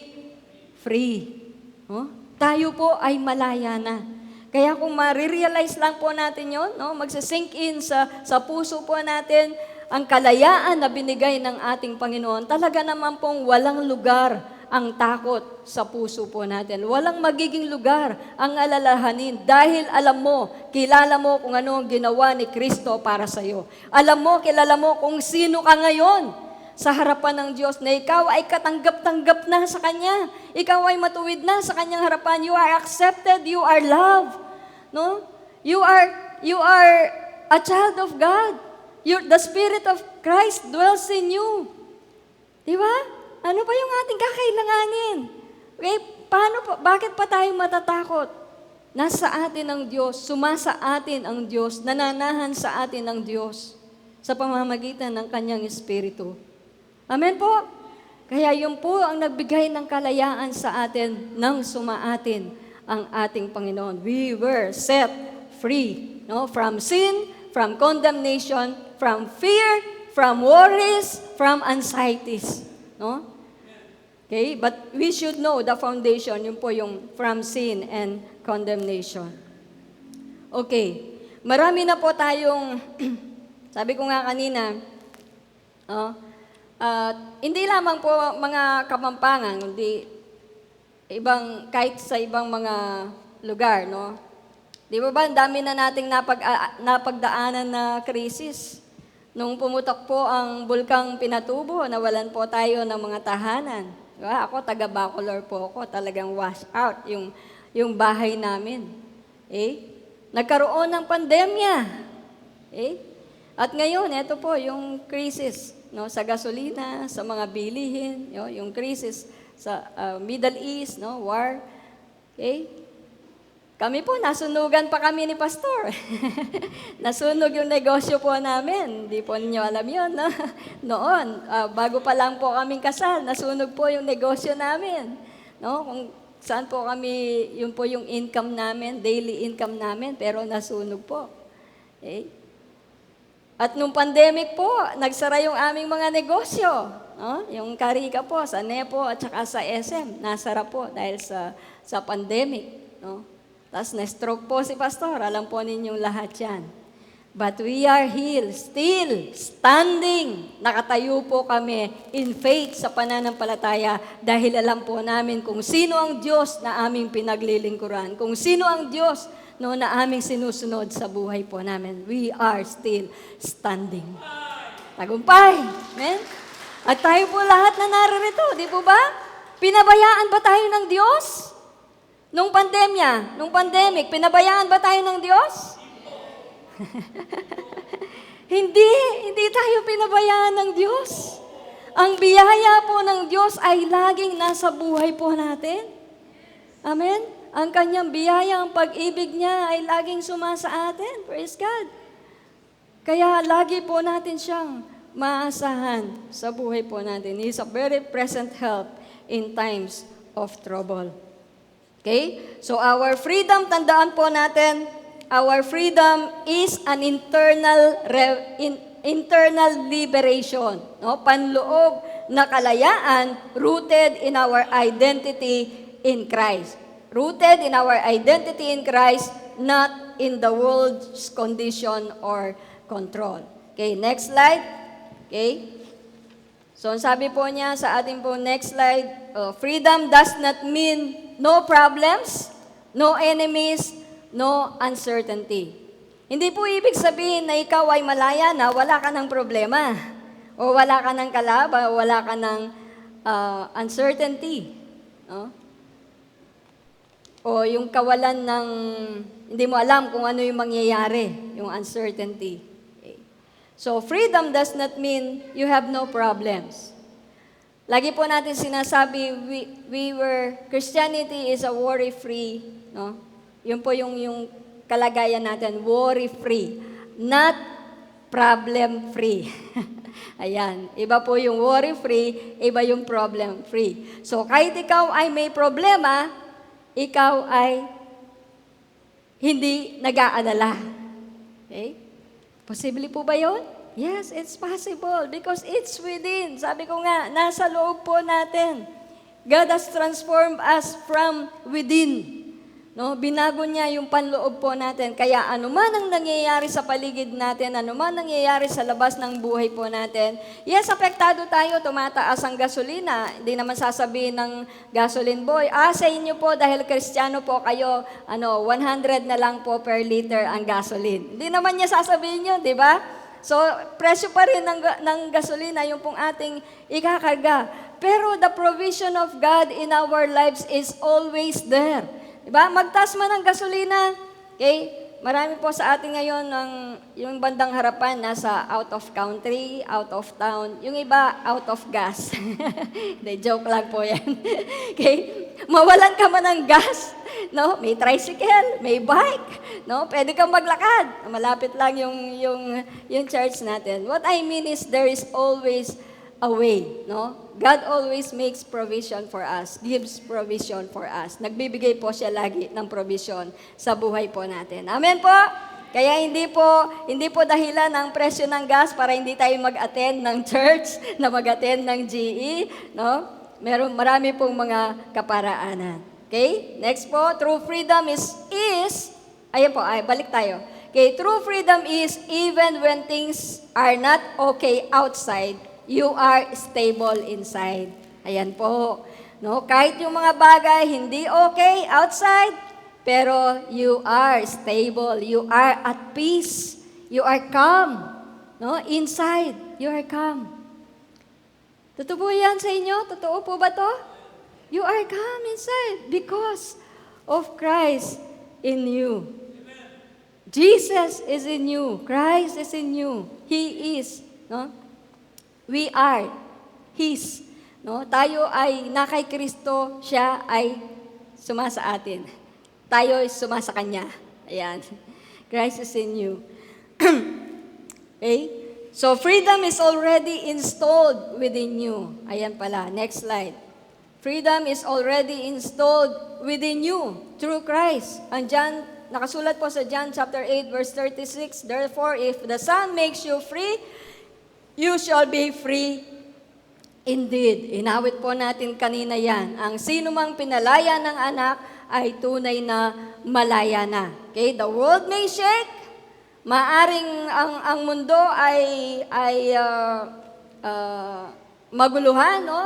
free. No? Tayo po ay malaya na. Kaya kung marirealize lang po natin yon, no, magsasink in sa puso po natin ang kalayaan na binigay ng ating Panginoon, talaga naman pong walang lugar ang takot sa puso po natin. Walang magiging lugar ang alalahanin dahil alam mo, kilala mo kung ano ang ginawa ni Kristo para sa iyo. Alam mo, kilala mo kung sino ka ngayon sa harapan ng Diyos na ikaw ay katanggap-tanggap na sa Kanya. Ikaw ay matuwid na sa Kanyang harapan. You are accepted. You are loved. No? You are a child of God. The Spirit of Christ dwells in you. Di ba? Ano pa yung ating kakailanganin? Okay, bakit pa tayo matatakot? Nasa atin ang Diyos, sumasa atin ang Diyos, nananahan sa atin ang Diyos sa pamamagitan ng Kanyang Espiritu. Amen po? Kaya yun po ang nagbigay ng kalayaan sa atin nang sumaatin ang ating Panginoon. We were set free, no? From sin, from condemnation, from fear, from worries, from anxieties. No? Okay, but we should know the foundation, yun po yung from sin and condemnation. Okay, marami na po tayong, sabi ko nga kanina, hindi lamang po mga Kapampangan, kundi kahit sa ibang mga lugar, no? Di ba ba, ang dami na nating napagdaanan na krisis. Nung pumutok po ang bulkang Pinatubo, nawalan po tayo ng mga tahanan. Diba? Ako, taga Bacolor po ako, talagang wash out yung bahay namin. Nagkaroon ng pandemya. At ngayon, ito po yung krisis, no, sa gasolina, sa mga bilihin, yung krisis sa Middle East, no, war. Kami po, nasunugan pa kami ni Pastor. Nasunog yung negosyo po namin. Hindi po ninyo alam yun, no? Noon, bago pa lang po kaming kasal, nasunog po yung negosyo namin. No? Kung saan po kami, yun po yung income namin, daily income namin, pero nasunog po. At nung pandemic po, nagsara yung aming mga negosyo. No? Yung Carica po, sa Nepo at saka sa SM, nasara po dahil sa pandemic. No? Tapos na-stroke po si Pastor. Alam po ninyong lahat yan. But we are here, still standing. Nakatayo po kami in faith sa pananampalataya dahil alam po namin kung sino ang Diyos na aming pinaglilingkuran. Kung sino ang Diyos no, na aming sinusunod sa buhay po namin. We are still standing. Tagumpay. Amen? At tayo po lahat na naririto, di po ba? Pinabayaan ba tayo ng Diyos? Nung pandemya, nung pandemic, pinabayaan ba tayo ng Diyos? Hindi tayo pinabayaan ng Diyos. Ang biyaya po ng Diyos ay laging nasa buhay po natin. Amen? Ang kanyang biyaya, ang pag-ibig niya ay laging sumasa atin. Praise God. Kaya lagi po natin siyang maasahan sa buhay po natin. He is a very present help in times of trouble. Okay? So our freedom, tandaan po natin, our freedom is an internal liberation. No? Panloob na kalayaan rooted in our identity in Christ. Rooted in our identity in Christ, not in the world's condition or control. Okay, next slide. Okay? So, sabi po niya sa ating po next slide, freedom does not mean no problems, no enemies, no uncertainty. Hindi po ibig sabihin na ikaw ay malaya na wala ka ng problema, o wala ka ng kalaban, o wala ka ng uncertainty. No? O yung kawalan ng, hindi mo alam kung ano yung mangyayari, yung uncertainty. Okay. So, freedom does not mean you have no problems. Lagi po natin sinasabi, Christianity is a worry-free, no? Yun po yung kalagayan natin, worry-free, not problem-free. Ayan, iba po yung worry-free, iba yung problem-free. So, kahit ikaw ay may problema, ikaw ay hindi nag-aalala. Okay? Posible po ba yun? Yes, it's possible because it's within. Sabi ko nga, nasa loob po natin. God has transformed us from within. No, binago niya yung panloob po natin. Kaya anuman ang nangyayari sa paligid natin, anuman nangyayari sa labas ng buhay po natin, yes, apektado tayo, tumataas ang gasolina. Hindi naman sasabihin ng gasoline boy, sa inyo po dahil Kristiyano po kayo, 100 na lang po per liter ang gasoline. Hindi naman niya sasabihin yun, di ba? So, presyo pa rin ng gasolina yung pong ating ikakarga. Pero the provision of God in our lives is always there. Diba? Magtaas man ang gasolina. Okay? Marami po sa atin ngayon yung bandang harapan nasa out of country, out of town. Yung iba, out of gas. Hindi, joke lang po yan. Okay? Mawalan ka man ng gas. No? May tricycle, may bike. No? Pwede kang maglakad. Malapit lang yung church natin. What I mean is there is always a way. No? God always makes provision for us, gives provision for us. Nagbibigay po siya lagi ng provision sa buhay po natin. Amen po? Kaya hindi po dahilan ang presyo ng gas para hindi tayo mag-attend ng church, na mag-attend ng GE, no? Marami pong mga kaparaanan. Okay? Next po, true freedom is ayan po, balik tayo. Okay, true freedom is even when things are not okay outside, you are stable inside. Ayan po. No, kahit yung mga bagay hindi okay outside, pero you are stable, you are at peace, you are calm. No? Inside, you are calm. Totoo po yan sa inyo? Totoo po ba to? You are calm inside because of Christ in you. Jesus is in you. Christ is in you. He is. No? We are His. No? Tayo ay na kay Kristo, siya ay sumasa atin. Tayo ay sumasa Kanya. Ayan. Christ is in you. Okay? So, freedom is already installed within you. Ayan pala. Next slide. Freedom is already installed within you through Christ. And John, nakasulat po sa John chapter 8, verse 36, therefore, if the Son makes you free, you shall be free indeed. Inawit po natin kanina yan. Ang sino mang pinalaya ng anak ay tunay na malaya na. Okay? The world may shake. Maaring ang mundo ay maguluhan, no?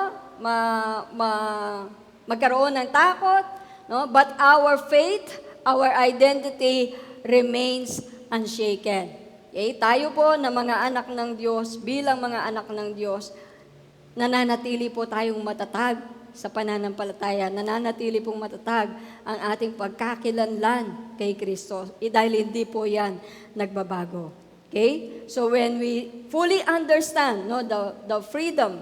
Magkaroon ng takot, no? But our faith, our identity remains unshaken. Okay? Tayo po na mga anak ng Diyos, bilang mga anak ng Diyos, nananatili po tayong matatag sa pananampalataya, nananatili pong matatag ang ating pagkakilanlan kay Kristo. Dahil hindi po yan nagbabago. Okay? So when we fully understand, no, the freedom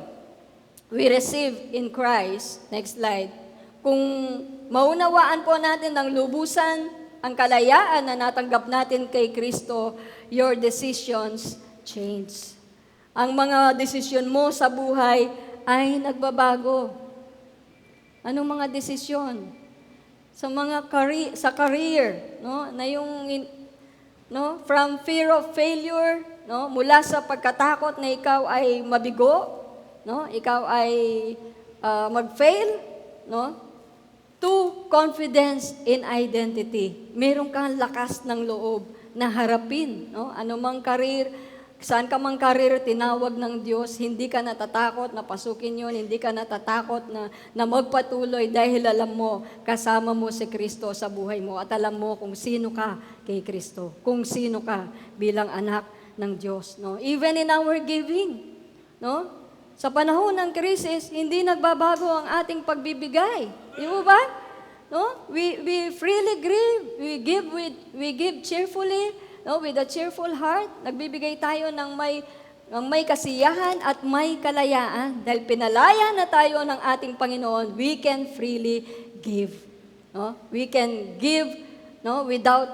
we receive in Christ, next slide, kung maunawaan po natin ng lubusan ang kalayaan na natanggap natin kay Kristo, your decisions change. Ang mga desisyon mo sa buhay ay nagbabago. Anong mga desisyon? Sa mga career, no? Na yung no, from fear of failure, no? Mula sa pagkatakot na ikaw ay mabigo, no? Ikaw ay mag-fail, no? To confidence in identity. Meron kang lakas ng loob na harapin, no? Anumang career, saan ka mang karir, tinawag ng Diyos, hindi ka natatakot na pasukin yun, hindi ka natatakot na magpatuloy dahil alam mo, kasama mo si Kristo sa buhay mo at alam mo kung sino ka kay Kristo, kung sino ka bilang anak ng Diyos. No? Even in our giving, no? Sa panahon ng krisis, hindi nagbabago ang ating pagbibigay. Di mo ba? No? We freely give, we give cheerfully, no, with a cheerful heart, nagbibigay tayo ng may kasiyahan at may kalayaan. Dahil pinalaya na tayo ng ating Panginoon, we can freely give. No? We can give, no, without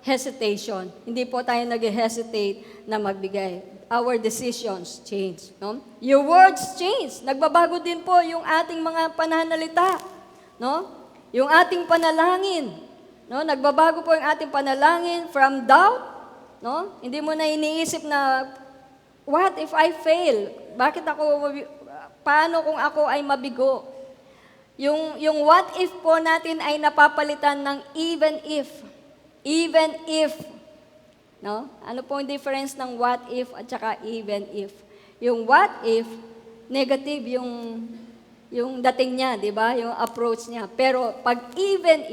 hesitation. Hindi po tayo nag-hesitate na magbigay. Our decisions change. No? Your words change. Nagbabago din po yung ating mga pananalita. No? Yung ating panalangin. No, nagbabago po yung ating panalangin from doubt, no? Hindi mo na iniisip na what if I fail? Paano kung ako ay mabigo? Yung what if po natin ay napapalitan ng even if. Even if. No? Ano po yung difference ng what if at saka even if? Yung what if, negative yung dating niya, di ba? Yung approach niya. Pero pag even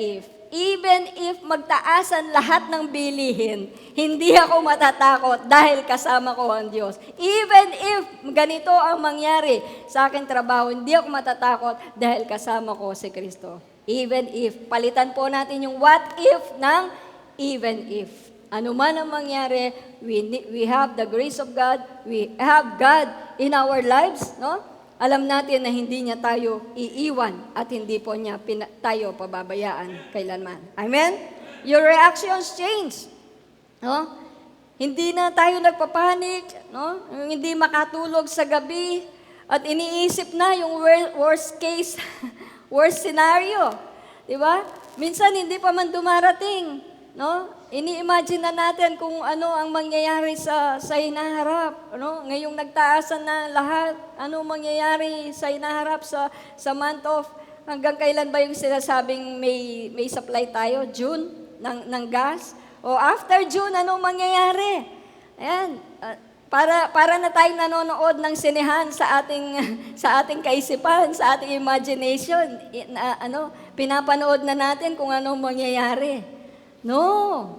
if magtaasan lahat ng bilihin, hindi ako matatakot dahil kasama ko ang Diyos. Even if ganito ang mangyari sa aking trabaho, hindi ako matatakot dahil kasama ko si Kristo. Even if. Palitan po natin yung what if ng even if. Ano man ang mangyari, we have the grace of God, we have God in our lives, no? Alam natin na hindi niya tayo iiwan at hindi po niya tayo pababayaan kailanman. Amen? Your reactions change. No? Hindi na tayo nagpapanik, no? Hindi makatulog sa gabi at iniisip na yung worst case, worst scenario. Di ba? Minsan hindi pa man dumarating, no? Ini-imagine na natin kung ano ang mangyayari sa hinaharap. Ano? Ngayong nagtaasan na lahat, ano mangyayari sa hinaharap sa month of, hanggang kailan ba yung sinasabing may supply tayo? June ng gas? O after June, anong mangyayari? Ayan. Para na tayong nanonood ng sinehan sa ating kaisipan, sa ating imagination. Pinapanood na natin kung anong mangyayari. No.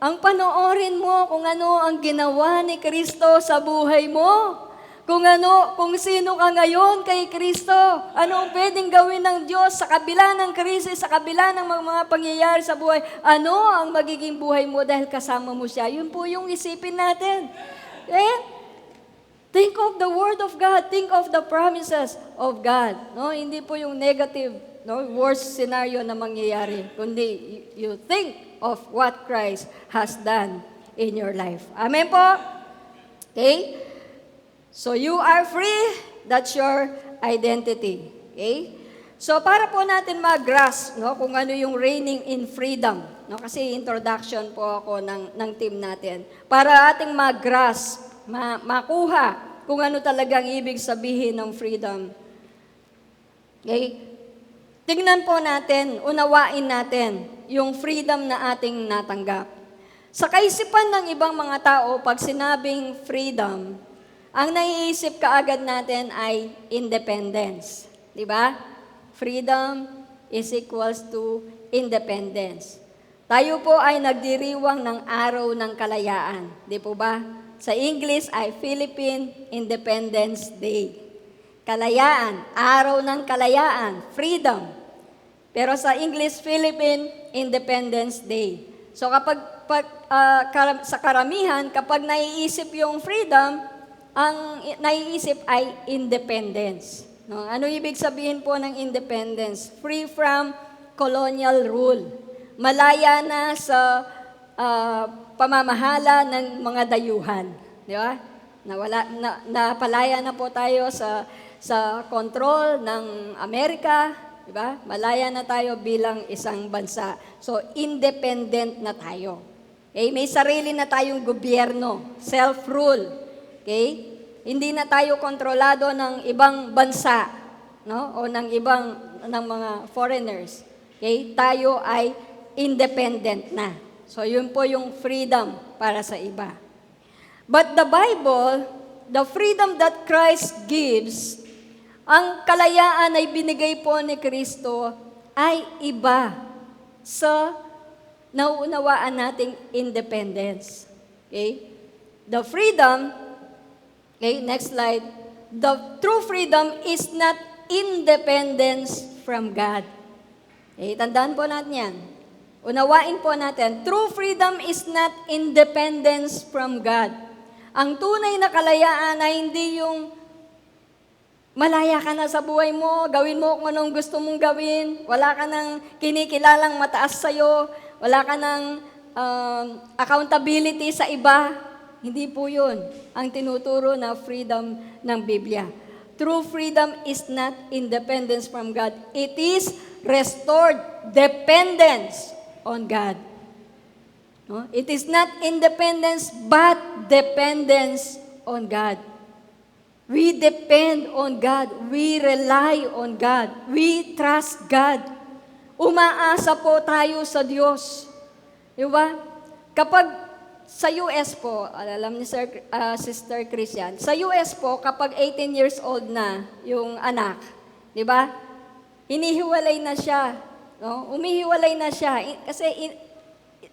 Ang panoorin mo kung ano ang ginawa ni Kristo sa buhay mo. Kung sino ka ngayon kay Kristo. Ano ang pwedeng gawin ng Diyos sa kabila ng krisis, sa kabila ng mga pangyayari sa buhay. Ano ang magiging buhay mo dahil kasama mo siya. Yun po yung isipin natin. Think of the Word of God. Think of the promises of God. No? Hindi po yung negative, worst scenario na mangyayari. Kundi you think of what Christ has done in your life. Amen po? Okay? So you are free, that's your identity. Okay? So para po natin mag-grasp kung ano yung reigning in freedom. Kasi introduction po ako ng team natin. Para ating mag-grasp, makuha kung ano talagang ibig sabihin ng freedom. Okay? Tingnan po natin, unawain natin yung freedom na ating natanggap. Sa kaisipan ng ibang mga tao, pag sinabing freedom, ang naiisip kaagad natin ay independence. Di ba? Freedom is equals to independence. Tayo po ay nagdiriwang ng araw ng kalayaan. Di po ba? Sa English ay Philippine Independence Day. Kalayaan, araw ng kalayaan, freedom. Pero sa English, Philippine Independence Day. So sa karamihan, kapag naiisip yung freedom, ang naiisip ay independence. Ano ibig sabihin po ng independence? Free from colonial rule. Malaya na sa pamamahala ng mga dayuhan. Di ba? Napalaya na po tayo sa control ng Amerika. Di ba? Malaya na tayo bilang isang bansa. So, independent na tayo. Okay? May sarili na tayong gobyerno. Self-rule. Okay? Hindi na tayo kontrolado ng ibang bansa, o ng mga foreigners. Okay? Tayo ay independent na. So, yun po yung freedom para sa iba. But the Bible, the freedom that Christ gives, ang kalayaan ay binigay po ni Kristo ay iba sa nauunawaan nating independence. Okay? The freedom, okay, next slide. The true freedom is not independence from God. Okay, tandaan po natin yan. Unawain po natin, true freedom is not independence from God. Ang tunay na kalayaan ay hindi yung malaya ka na sa buhay mo, gawin mo kung anong gusto mong gawin, wala ka nang kinikilalang mataas sa'yo, wala ka nang accountability sa iba. Hindi po yun ang tinuturo na freedom ng Biblia. True freedom is not independence from God. It is restored dependence on God. No? It is not independence but dependence on God. We depend on God. We rely on God. We trust God. Umaasa po tayo sa Diyos. Diba? Kapag sa US po, alam ni Sister Christian, sa US po, kapag 18 years old na yung anak, di ba? Hinihiwalay na siya. No? Umihiwalay na siya. Kasi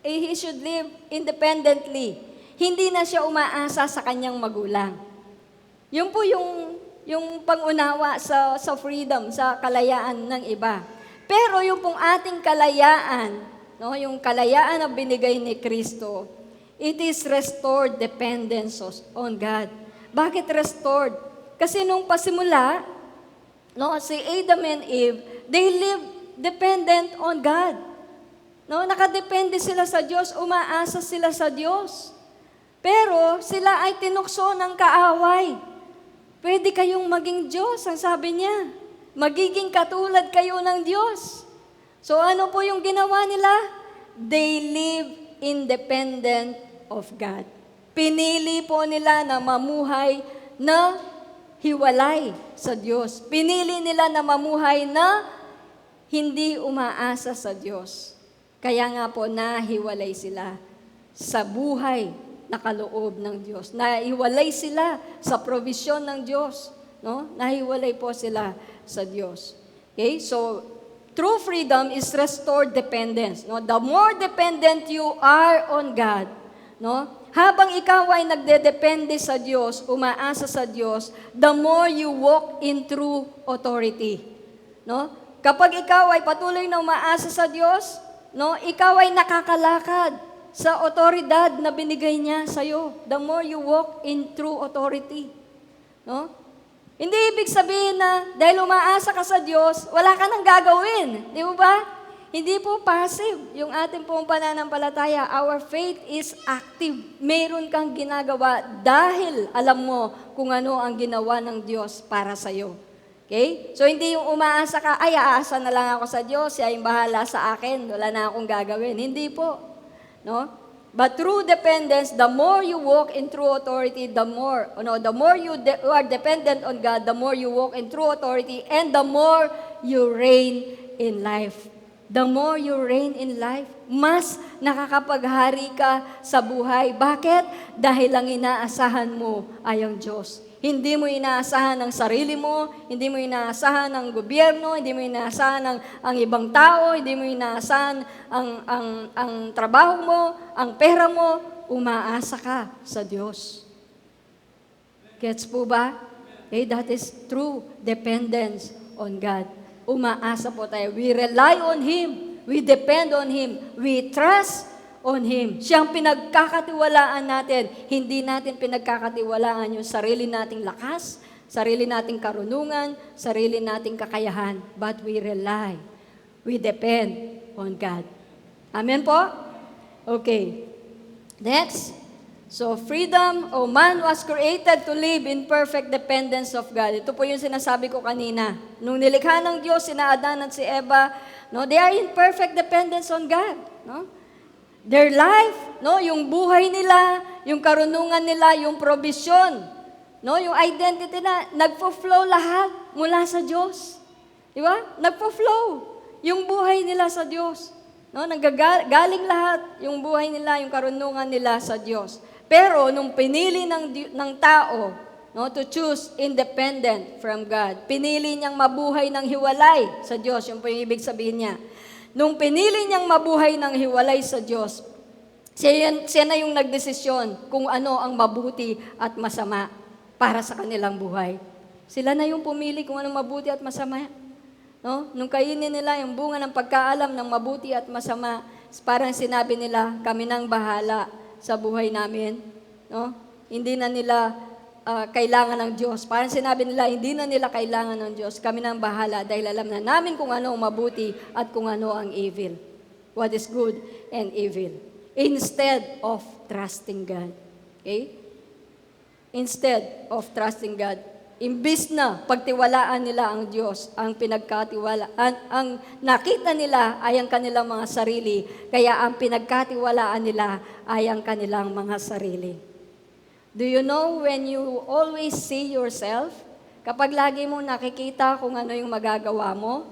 he should live independently. Hindi na siya umaasa sa kanyang magulang. Yun po yung pangunawa sa freedom, sa kalayaan ng iba. Pero yung pong ating kalayaan, yung kalayaan na binigay ni Kristo, it is restored dependence on God. Bakit restored? Kasi nung pasimula, si Adam and Eve, they live dependent on God. Nakadepende sila sa Diyos, umaasa sila sa Diyos. Pero sila ay tinukso ng kaaway. Pwede kayong maging Diyos, ang sabi niya. Magiging katulad kayo ng Diyos. So ano po yung ginawa nila? They live independent of God. Pinili po nila na mamuhay na hiwalay sa Diyos. Pinili nila na mamuhay na hindi umaasa sa Diyos. Kaya nga po nahiwalay sila sa buhay nakaloob ng Diyos. Nahiwalay sila sa provision ng Diyos. No? Nahiwalay po sila sa Diyos. Okay? So, true freedom is restored dependence. No? The more dependent you are on God, no? Habang ikaw ay nagdedepende sa Diyos, umaasa sa Diyos, the more you walk in true authority. No? Kapag ikaw ay patuloy na umaasa sa Diyos, no, ikaw ay nakakalakad sa otoridad na binigay niya sa iyo. The more you walk in true authority. No? Hindi ibig sabihin na dahil umaasa ka sa Diyos, wala ka nang gagawin. Di ba? Hindi po passive yung ating pong pananampalataya. Our faith is active. Meron kang ginagawa dahil alam mo kung ano ang ginawa ng Diyos para sa iyo. Okay? So, hindi yung umaasa ka, ay, aasa na lang ako sa Diyos, siya yung bahala sa akin, wala na akong gagawin. Hindi po. No? But true dependence, the more you walk in true authority, the more you are dependent on God, the more you walk in true authority, and the more you reign in life. The more you reign in life, mas nakakapaghari ka sa buhay. Bakit? Dahil ang inaasahan mo ay ang Diyos. Hindi mo inaasahan ang sarili mo, hindi mo inaasahan ang gobyerno, hindi mo inaasahan ang ibang tao, hindi mo inaasahan ang trabaho mo, ang pera mo, umaasa ka sa Diyos. Gets po ba? Okay, that is true dependence on God. Umaasa po tayo. We rely on Him. We depend on Him. We trust on Him. Siyang pinagkakatiwalaan natin. Hindi natin pinagkakatiwalaan yung sarili nating lakas, sarili nating karunungan, sarili nating kakayahan. But we rely. We depend on God. Amen po? Okay. Next. So, freedom, man was created to live in perfect dependence of God. Ito po yung sinasabi ko kanina. Nung nilikha ng Diyos, sina Adan at si Eva, no, they are in perfect dependence on God. No? Their life, no, yung buhay nila, yung karunungan nila, yung provision, no, yung identity na, nagpo-flow lahat mula sa Diyos. Di ba? Nagpo-flow yung buhay nila sa Diyos. No, galing lahat yung buhay nila, yung karunungan nila sa Diyos. Pero nung pinili ng tao, no, to choose independent from God, pinili niyang mabuhay ng hiwalay sa Diyos, yun po yung ibig sabihin niya. Nung pinili niyang mabuhay ng hiwalay sa Diyos, siya na yung nagdesisyon kung ano ang mabuti at masama para sa kanilang buhay. Sila na yung pumili kung anong mabuti at masama. No? Nung kainin nila yung bunga ng pagkaalam ng mabuti at masama, parang sinabi nila, kami nang bahala sa buhay namin. No? Hindi na nila kailangan ng Diyos. Parang sinabi nila, hindi na nila kailangan ng Diyos. Kami nang bahala dahil alam na namin kung ano ang mabuti at kung ano ang evil. What is good and evil. Instead of trusting God. Okay? Instead of trusting God. Imbis na pagtiwalaan nila ang Diyos, ang pinagkatiwalaan, ang nakita nila ay ang kanilang mga sarili, kaya ang pinagkatiwalaan nila ay ang kanilang mga sarili. Do you know when you always see yourself? Kapag lagi mo nakikita kung ano yung magagawa mo,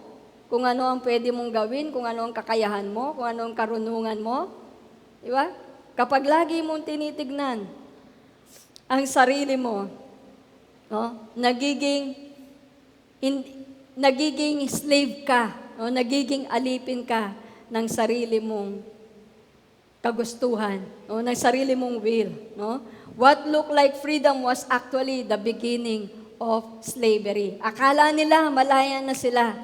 kung ano ang pwede mong gawin, kung ano ang kakayahan mo, kung ano ang karunungan mo, di ba? Kapag lagi mong tinitignan ang sarili mo, no? Nagiging slave ka, no? Nagiging alipin ka ng sarili mong kagustuhan, no? Ng sarili mong will, no? What looked like freedom was actually the beginning of slavery. Akala nila malaya na sila,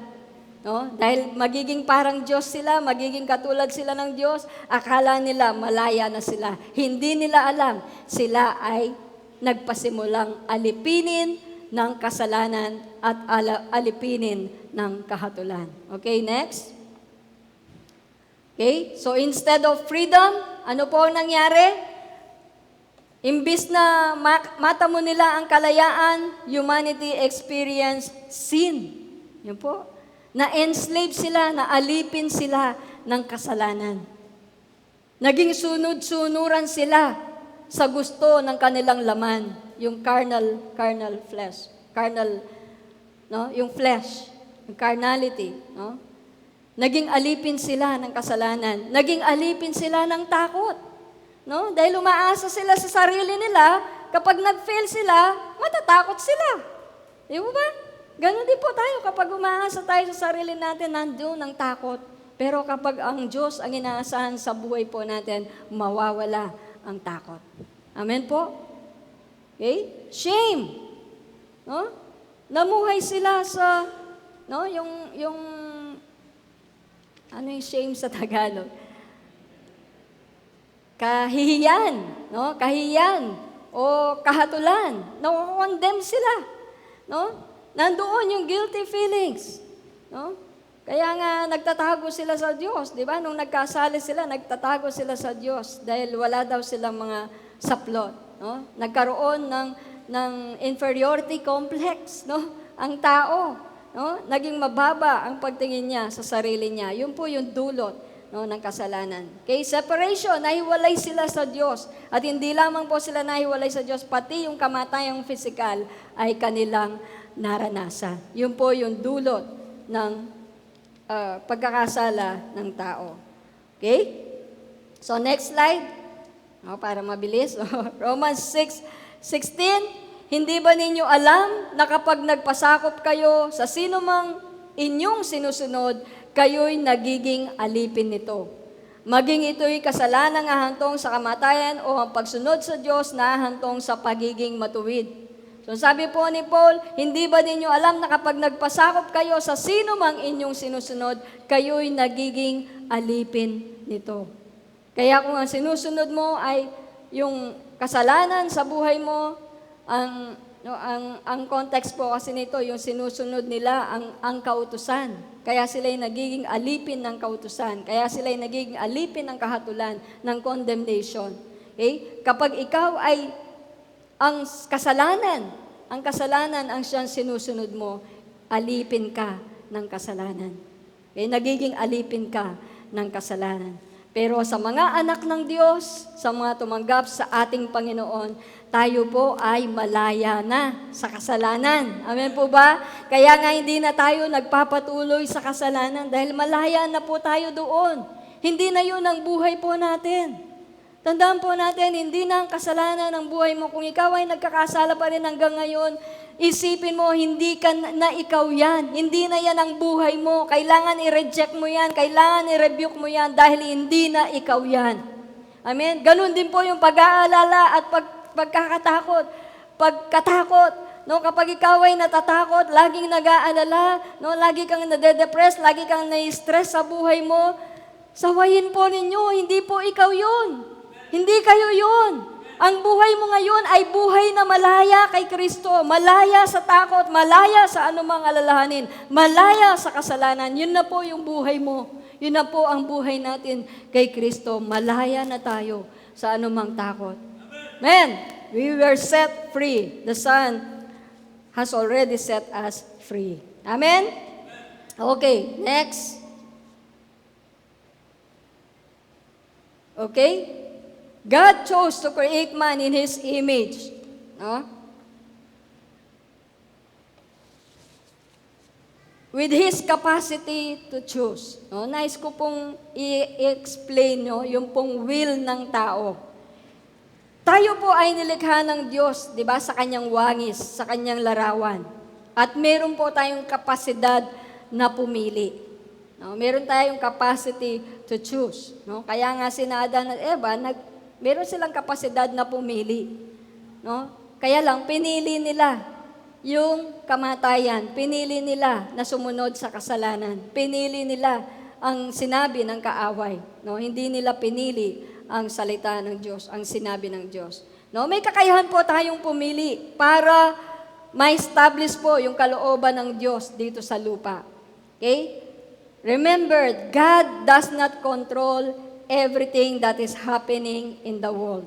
no? Dahil magiging parang Diyos sila, magiging katulad sila ng Diyos, akala nila malaya na sila. Hindi nila alam, sila ay nagpasimulang alipinin ng kasalanan at alipinin ng kahatulan. Okay, next. Okay, so instead of freedom, ano po ang nangyari? Imbis na mata mo nila ang kalayaan, humanity experienced sin. Yun po. Na-enslave sila, na-alipin sila ng kasalanan. Naging sunod-sunuran sila sa gusto ng kanilang laman, yung carnal flesh, no, yung flesh, yung carnality, no? Naging alipin sila ng kasalanan, naging alipin sila ng takot. No? Dahil umaasa sila sa sarili nila, kapag nag-fail sila, matatakot sila. Di ba? Ganon din po tayo. Kapag umaasa tayo sa sarili natin, nandun ang takot. Pero kapag ang Diyos ang inaasahan sa buhay po natin, mawawala ang takot. Amen po? Okay? Shame. No? Namuhay sila sa, no, yung ano yung shame sa Tagalog? Kahihiyan, no? Kahihiyan o kahatulan. Na-condemn sila, no? Nandoon yung guilty feelings, no? Kaya nga nagtatago sila sa Diyos, di ba? Nung nagkasali sila, nagtatago sila sa Diyos dahil wala daw silang mga saplot, no? Nagkaroon ng inferiority complex, no? Ang tao, no? Naging mababa ang pagtingin niya sa sarili niya. Yun po yung dulot, no, ng kasalanan. Okay, separation, nahiwalay sila sa Diyos. At hindi lamang po sila nahiwalay sa Diyos, pati yung kamatayang physical ay kanilang naranasan. Yun po yung dulot ng pagkakasala ng tao. Okay? So next slide. Para mabilis. Romans 6:16, hindi ba ninyo alam na kapag nagpasakop kayo sa sino mang inyong sinusunod, kayo'y nagiging alipin nito. Maging ito'y kasalanang ahantong sa kamatayan o ang pagsunod sa Diyos na ahantong sa pagiging matuwid. So sabi po ni Paul, hindi ba ninyo alam na kapag nagpasakop kayo sa sino mang inyong sinusunod, kayo'y nagiging alipin nito. Kaya kung ang sinusunod mo ay yung kasalanan sa buhay mo, ang context po kasi nito, yung sinusunod nila ang kautusan. Kaya sila'y nagiging alipin ng kautusan. Kaya sila'y nagiging alipin ng kahatulan, ng condemnation. Okay? Kapag ikaw ay ang kasalanan ang siyang sinusunod mo, alipin ka ng kasalanan. Okay? Nagiging alipin ka ng kasalanan. Pero sa mga anak ng Diyos, sa mga tumanggap sa ating Panginoon, tayo po ay malaya na sa kasalanan. Amen po ba? Kaya nga hindi na tayo nagpapatuloy sa kasalanan dahil malaya na po tayo doon. Hindi na yun ang buhay po natin. Tandaan po natin, hindi na ang kasalanan ng buhay mo. Kung ikaw ay nagkakasala pa rin hanggang ngayon, isipin mo, hindi ka na ikaw yan. Hindi na yan ang buhay mo. Kailangan i-reject mo yan. Kailangan i-rebuke mo yan dahil hindi na ikaw yan. Amen? Ganun din po yung pag-aalala at pagkakatakot. Pagkatakot. No, kapag ikaw ay natatakot, laging nag-aalala, no, lagi kang nade-depress, lagi kang na-stress sa buhay mo, sawayin po ninyo, hindi po ikaw yun. Hindi kayo yun. Ang buhay mo ngayon ay buhay na malaya kay Kristo, malaya sa takot, malaya sa anumang alalahanin, malaya sa kasalanan. Yun na po yung buhay mo. Yun na po ang buhay natin kay Kristo. Malaya na tayo sa anumang takot. Amen. We were set free. The Son has already set us free. Amen? Okay, next. Okay? God chose to create man in His image. No? With His capacity to choose. No? Nais ko pong i-explain yung pong will ng tao. Tayo po ay nilikha ng Diyos, di ba, sa Kanyang wangis, sa Kanyang larawan. At meron po tayong kapasidad na pumili. No? Meron tayong capacity to choose. No? Kaya nga sina Adan at Eva, meron silang kapasidad na pumili. No? Kaya lang, pinili nila yung kamatayan. Pinili nila na sumunod sa kasalanan. Pinili nila ang sinabi ng kaaway. No? Hindi nila pinili ang salita ng Diyos, ang sinabi ng Diyos. No? May kakayahan po tayong pumili para ma-establish po yung kalooban ng Diyos dito sa lupa. Okay? Remember, God does not control everything that is happening in the world.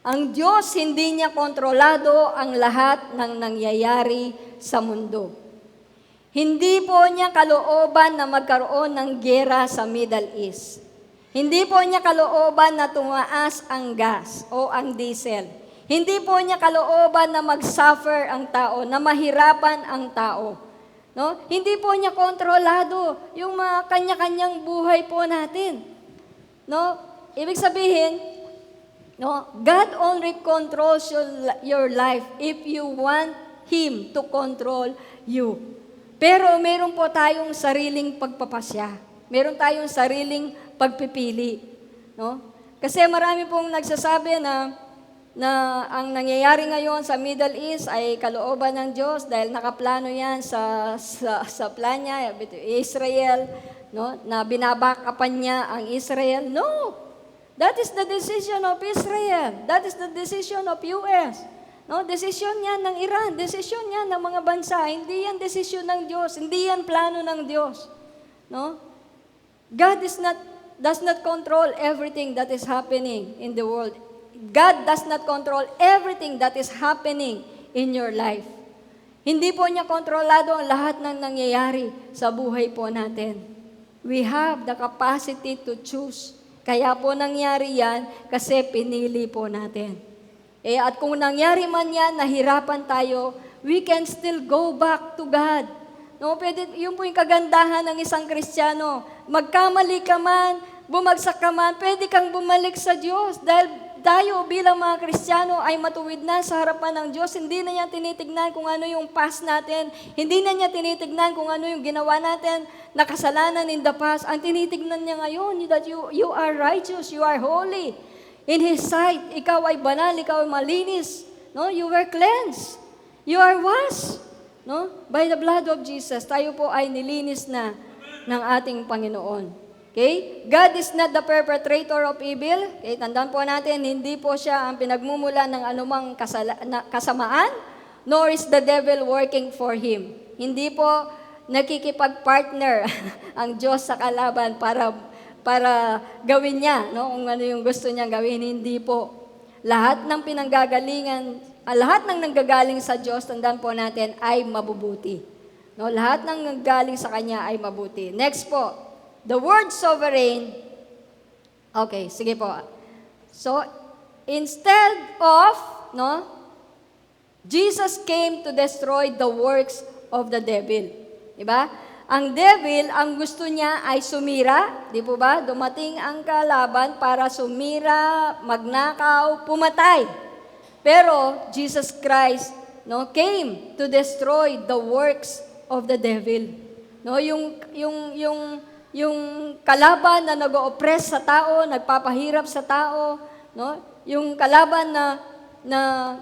Ang Diyos, hindi niya kontrolado ang lahat ng nangyayari sa mundo. Hindi po niya kalooban na magkaroon ng giyera sa Middle East. Hindi po niya kalooban na tumaas ang gas o ang diesel. Hindi po niya kalooban na mag-suffer ang tao, na mahirapan ang tao. No? Hindi po niya kontrolado yung mga kanya-kanyang buhay po natin. No? Ibig sabihin, No? God only controls your life if you want Him to control you. Pero meron po tayong sariling pagpapasya. Meron tayong sariling pagpipili. No? Kasi marami pong nagsasabi na ang nangyayari ngayon sa Middle East ay kalooban ng Diyos dahil nakaplano yan sa plan niya, Israel, no? Na binabakapan niya ang Israel. No! That is the decision of Israel. That is the decision of US. No, desisyon yan ng Iran, desisyon yan ng mga bansa. Hindi yan desisyon ng Diyos, hindi yan plano ng Diyos. No? God does not control everything that is happening in the world. God does not control everything that is happening in your life. Hindi po niya kontrolado ang lahat ng nangyayari sa buhay po natin. We have the capacity to choose. Kaya po nangyari yan kasi pinili po natin. At kung nangyari man yan, nahirapan tayo, we can still go back to God. No, pwede, yun po yung kagandahan ng isang Kristiyano. Magkamali ka man, bumagsak ka man, pwede kang bumalik sa Diyos. Dahil tayo bilang mga Kristiyano ay matuwid na sa harapan ng Diyos. Hindi na niya tinitignan kung ano yung past natin. Hindi na niya tinitignan kung ano yung ginawa natin na kasalanan in the past. Ang tinitignan niya ngayon, that you are righteous, you are holy. In His sight, ikaw ay banal, ikaw ay malinis. No? You were cleansed. You are washed. No? By the blood of Jesus, tayo po ay nilinis na ng ating Panginoon. Okay? God is not the perpetrator of evil. Okay? Tandaan po natin, hindi po siya ang pinagmumula ng anumang kasamaan, nor is the devil working for him. Hindi po nakikipag-partner ang Diyos sa kalaban para gawin niya, no? Kung ano yung gusto niya gawin, hindi po. Lahat ng lahat ng nanggagaling sa Diyos, tandaan po natin, ay mabubuti. No? Lahat ng nanggagaling sa Kanya ay mabuti. Next po, the word sovereign. Okay, sige po. So, instead of, no, Jesus came to destroy the works of the devil. Diba? Ang devil, ang gusto niya ay sumira, di po ba? Dumating ang kalaban para sumira, magnakaw, pumatay. Pero Jesus Christ, no, came to destroy the works of the devil. No, yung kalaban na nag-o-oppress sa tao, nagpapahirap sa tao, no? Yung kalaban na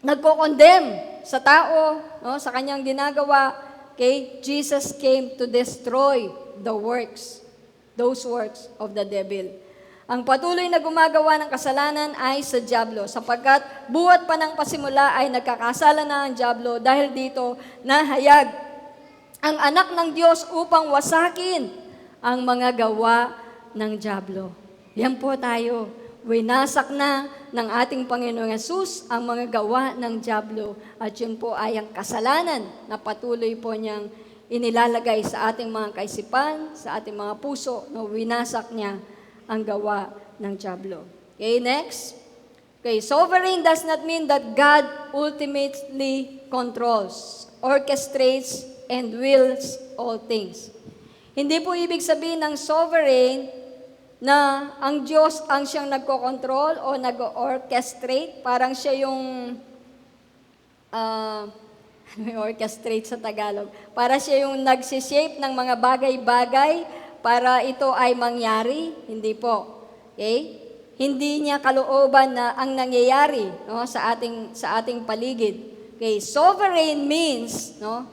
nagko-condemn sa tao, no, sa kanyang ginagawa. Okay, Jesus came to destroy those works of the devil. Ang patuloy na gumagawa ng kasalanan ay sa dyablo, sapagkat buhat pa ng pasimula ay nagkakasala na ang dyablo dahil dito nahayag ang anak ng Diyos upang wasakin ang mga gawa ng dyablo. Yan po tayo. Winasak na ng ating Panginoong Yesus ang mga gawa ng dyablo. At yun po ay ang kasalanan na patuloy po niyang inilalagay sa ating mga kaisipan, sa ating mga puso, no, winasak niya ang gawa ng dyablo. Okay, next. Okay, sovereign does not mean that God ultimately controls, orchestrates, and wills all things. Hindi po ibig sabihin ng sovereign na ang Diyos ang siyang nagko-control o nag-orchestrate, parang siya yung orchestrate sa Tagalog. Para siya yung nagsishape ng mga bagay-bagay para ito ay mangyari. Hindi po. Okay? Hindi niya kalooban na ang nangyayari, no, sa ating paligid. Okay? Sovereign means, no,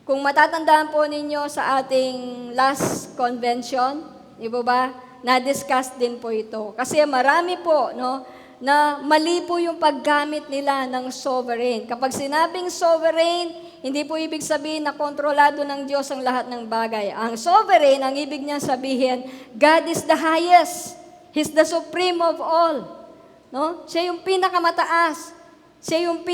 kung matatandaan po ninyo sa ating last convention, di ba? Na-discuss din po ito. Kasi marami po, no, na mali po yung paggamit nila ng sovereign. Kapag sinabing sovereign, hindi po ibig sabihin na kontrolado ng Diyos ang lahat ng bagay. Ang sovereign, ang ibig niya sabihin, God is the highest. He's the supreme of all. No? Siya yung pinakamataas. Siya yung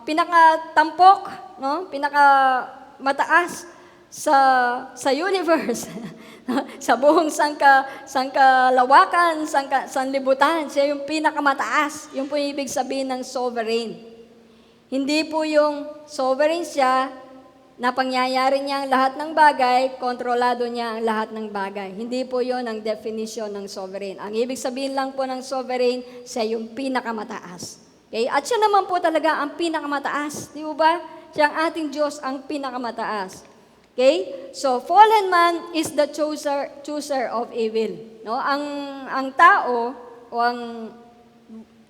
pinakatampok, no? Pinakamataas sa universe, sa buong sangkalawakan, sanlibutan, siya yung pinakamataas. Yung po yung ibig sabihin ng sovereign. Hindi po yung sovereign siya na pangyayari niya ang lahat ng bagay, kontrolado niya ang lahat ng bagay. Hindi po yon ang definition ng sovereign. Ang ibig sabihin lang po ng sovereign, siya yung pinakamataas. Okay? At siya naman po talaga ang pinakamataas. Di ba? Siya ang ating Diyos ang pinakamataas. Okay? So, fallen man is the chooser of evil. No? Ang tao, o ang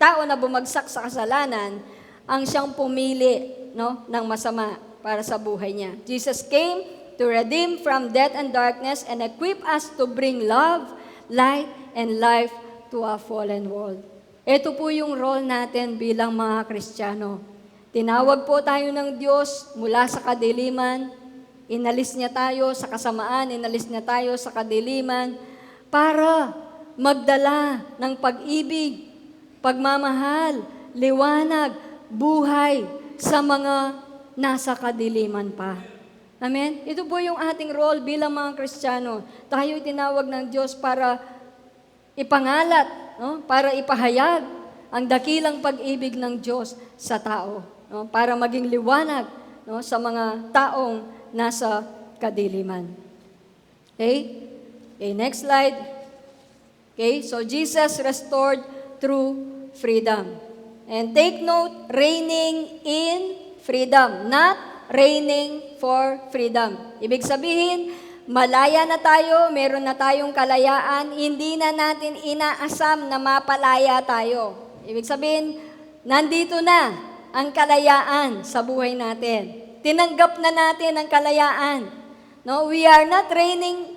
tao na bumagsak sa kasalanan, ang siyang pumili, no, ng masama para sa buhay niya. Jesus came to redeem from death and darkness and equip us to bring love, light, and life to a fallen world. Ito po yung role natin bilang mga Kristiyano. Tinawag po tayo ng Diyos mula sa kadiliman, inalis niya tayo sa kasamaan, inalis niya tayo sa kadiliman para magdala ng pag-ibig, pagmamahal, liwanag, buhay sa mga nasa kadiliman pa. Amen? Ito po yung ating role bilang mga Kristiyano. Tayo tinawag ng Diyos para ipangalat, no? Para ipahayag ang dakilang pag-ibig ng Diyos sa tao, no? Para maging liwanag, no, sa mga taong nasa kadiliman. Okay? Okay, next slide. Okay, so Jesus restored through freedom. And take note, reigning in freedom, not reigning for freedom. Ibig sabihin, malaya na tayo, meron na tayong kalayaan, hindi na natin inaasam na mapalaya tayo. Ibig sabihin, nandito na ang kalayaan sa buhay natin. Tinanggap na natin ang kalayaan. No, we are not reigning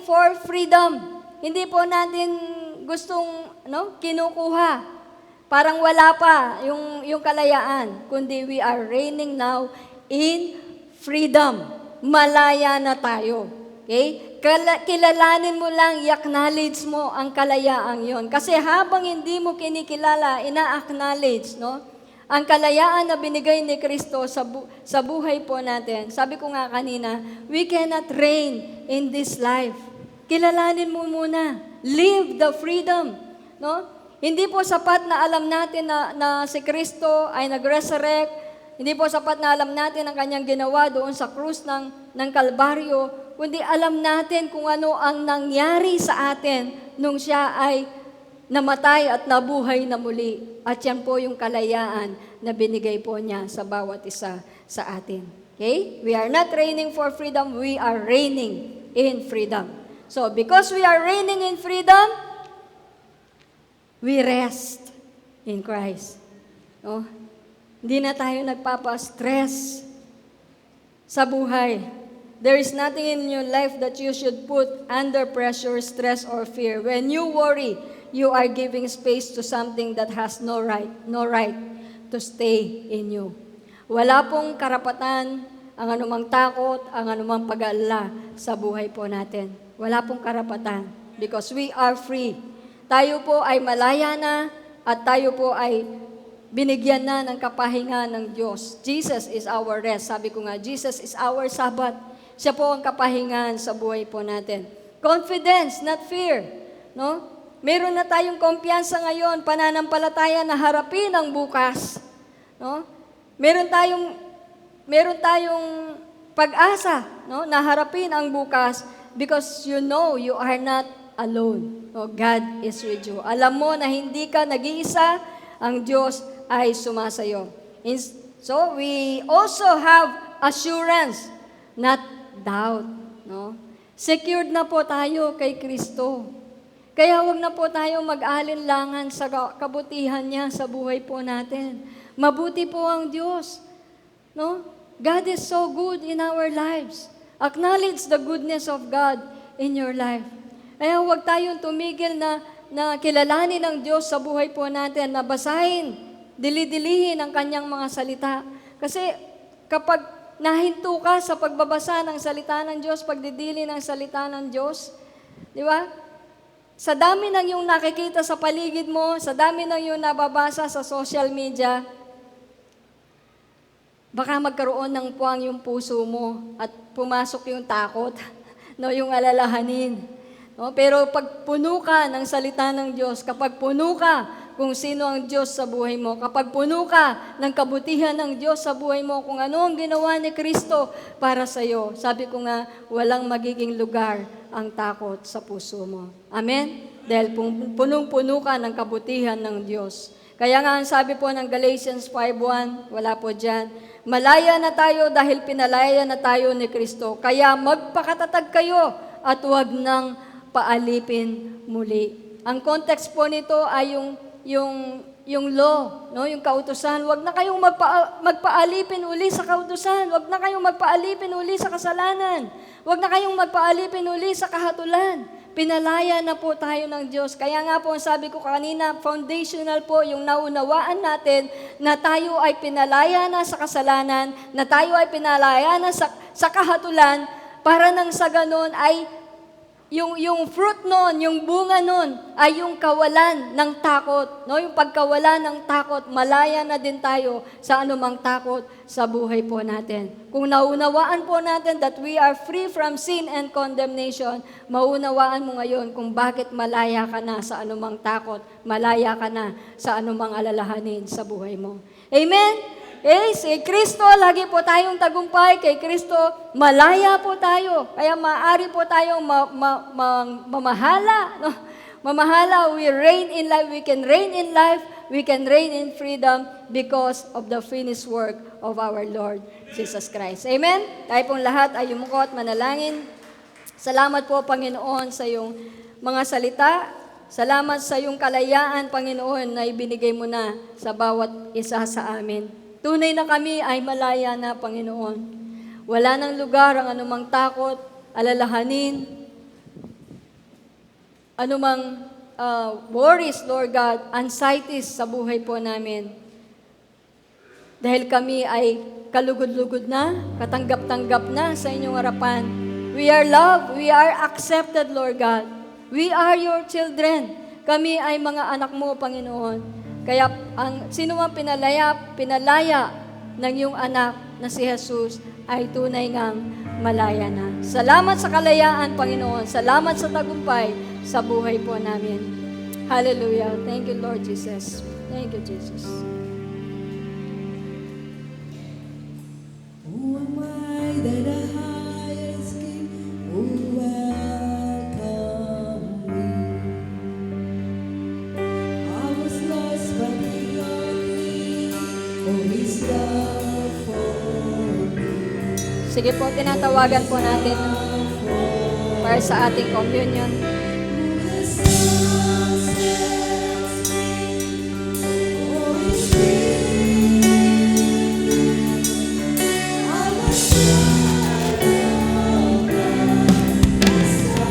for freedom. Hindi po natin gustong, no, kinukuha. Parang wala pa yung kalayaan, kundi we are reigning now in freedom. Malaya na tayo. Okay? Kilalanin mo lang, i-acknowledge mo ang kalayaang yon. Kasi habang hindi mo kinikilala, ina-acknowledge, no, ang kalayaan na binigay ni Kristo sa buhay po natin. Sabi ko nga kanina, we cannot reign in this life. Kilalanin mo muna. Live the freedom. No? Hindi po sapat na alam natin na si Kristo ay nag-resurrect. Hindi po sapat na alam natin ang kanyang ginawa doon sa krus ng Kalbaryo. Kundi alam natin kung ano ang nangyari sa atin nung siya ay namatay at nabuhay na muli. At yan po yung kalayaan na binigay po niya sa bawat isa sa atin. Okay? We are not reigning for freedom, we are reigning in freedom. So, because we are reigning in freedom, we rest in Christ. No? Hindi na tayo nagpapa-stress sa buhay. There is nothing in your life that you should put under pressure, stress, or fear. When you worry, you are giving space to something that has no right to stay in you. Wala pong karapatan ang anumang takot, ang anumang pag-aalala sa buhay po natin. Wala pong karapatan because we are free. Tayo po ay malaya na at tayo po ay binigyan na ng kapahingan ng Diyos. Jesus is our rest. Sabi ko nga, Jesus is our Sabbath. Siya po ang kapahingan sa buhay po natin. Confidence, not fear. No? Meron na tayong kumpiyansa ngayon, pananampalataya na harapin ang bukas. No? Meron tayong pag-asa, no, na harapin ang bukas because you know you are not alone. No, God is with you. Alam mo na hindi ka nag-iisa, ang Diyos ay sumasayo. So we also have assurance, not doubt. No? Secured na po tayo kay Kristo. Kaya wag na po tayo mag-alinlangan sa kabutihan niya sa buhay po natin. Mabuti po ang Diyos. No? God is so good in our lives. Acknowledge the goodness of God in your life. Kaya huwag tayong tumigil na kilalanin ng Diyos sa buhay po natin, na basahin, dili-dilihin ang kanyang mga salita. Kasi kapag nahinto ka sa pagbabasa ng salita ng Diyos, pagdidili ng salita ng Diyos, di ba? Sa dami ng iyong nakikita sa paligid mo, sa dami ng iyong nababasa sa social media, baka magkaroon ng puwang yung puso mo at pumasok yung takot, no, yung alalahanin. No? Pero pag puno ka ng salita ng Diyos, kapag puno ka kung sino ang Diyos sa buhay mo, kapag puno ka ng kabutihan ng Diyos sa buhay mo, kung ano ang ginawa ni Kristo para sa iyo, sabi ko nga, walang magiging lugar ang takot sa puso mo. Amen? Dahil punong-puno ka ng kabutihan ng Diyos. Kaya nga ang sabi po ng Galatians 5:1, wala po dyan, malaya na tayo dahil pinalaya na tayo ni Kristo. Kaya magpakatatag kayo at huwag nang paalipin muli. Ang context po nito ay yung law, no? Yung kautusan. Huwag na kayong magpaalipin uli sa kautusan. Huwag na kayong magpaalipin uli sa kasalanan. Huwag na kayong magpaalipin uli sa kahatulan. Pinalaya na po tayo ng Diyos. Kaya nga po, sabi ko kanina, foundational po yung naunawaan natin na tayo ay pinalaya na sa kasalanan, na tayo ay pinalaya na sa kahatulan, para nang sa ganon ay yung fruit nun, yung bunga nun, ay yung kawalan ng takot. No? Yung pagkawalan ng takot, malaya na din tayo sa anumang takot sa buhay po natin. Kung naunawaan po natin that we are free from sin and condemnation, maunawaan mo ngayon kung bakit malaya ka na sa anumang takot, malaya ka na sa anumang alalahanin sa buhay mo. Amen? Si Kristo, lagi po tayong tagumpay. Kay Kristo, malaya po tayo. Kaya maaari po tayong mamahala. No? Mamahala, we reign in life. We can reign in life. We can reign in freedom because of the finished work of our Lord Jesus Christ. Amen? Tayo pong lahat ay yumuko at manalangin. Salamat po, Panginoon, sa iyong mga salita. Salamat sa iyong kalayaan, Panginoon, na ibinigay mo na sa bawat isa sa amin. Tunay na kami ay malaya na, Panginoon. Wala nang lugar ang anumang takot, alalahanin, anumang worries, Lord God, anxieties sa buhay po namin. Dahil kami ay kalugod-lugod na, katanggap-tanggap na sa inyong harapan. We are loved, we are accepted, Lord God. We are your children. Kami ay mga anak mo, Panginoon. Kaya sino man pinalaya ng iyong anak na si Jesus ay tunay ngang malaya na. Salamat sa kalayaan, Panginoon. Salamat sa tagumpay sa buhay po namin. Hallelujah. Thank you, Lord Jesus. Thank you, Jesus. Who am I that the highest King will welcome me? I was lost, but He loved me. Oh, His love for me. Sige po, tinatawagan po natin para sa ating communion. The sun sets me. Oh, His I'm a child of the Messiah.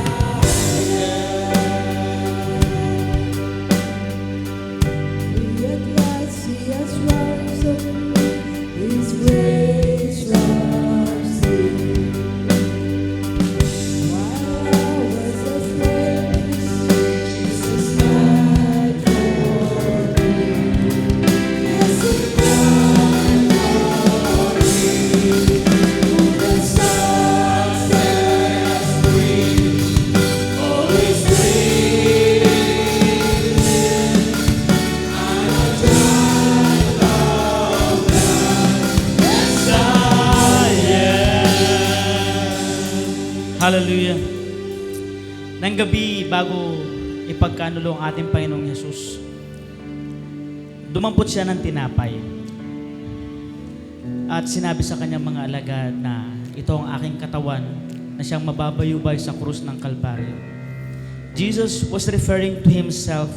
At last He has risen, His grace loves me. While I was a slave, Jesus died for me. Yes, He died for me. The sun sets free. Oh, He's free. I'm a child of the Hallelujah. Nang gabi, bago ipagkanulo ang ating Panginoong Yesus, dumampot siya ng tinapay. At sinabi sa kanyang mga alagad na ito ang aking katawan na siyang mababayubay sa krus ng Kalbaryo. Jesus was referring to Himself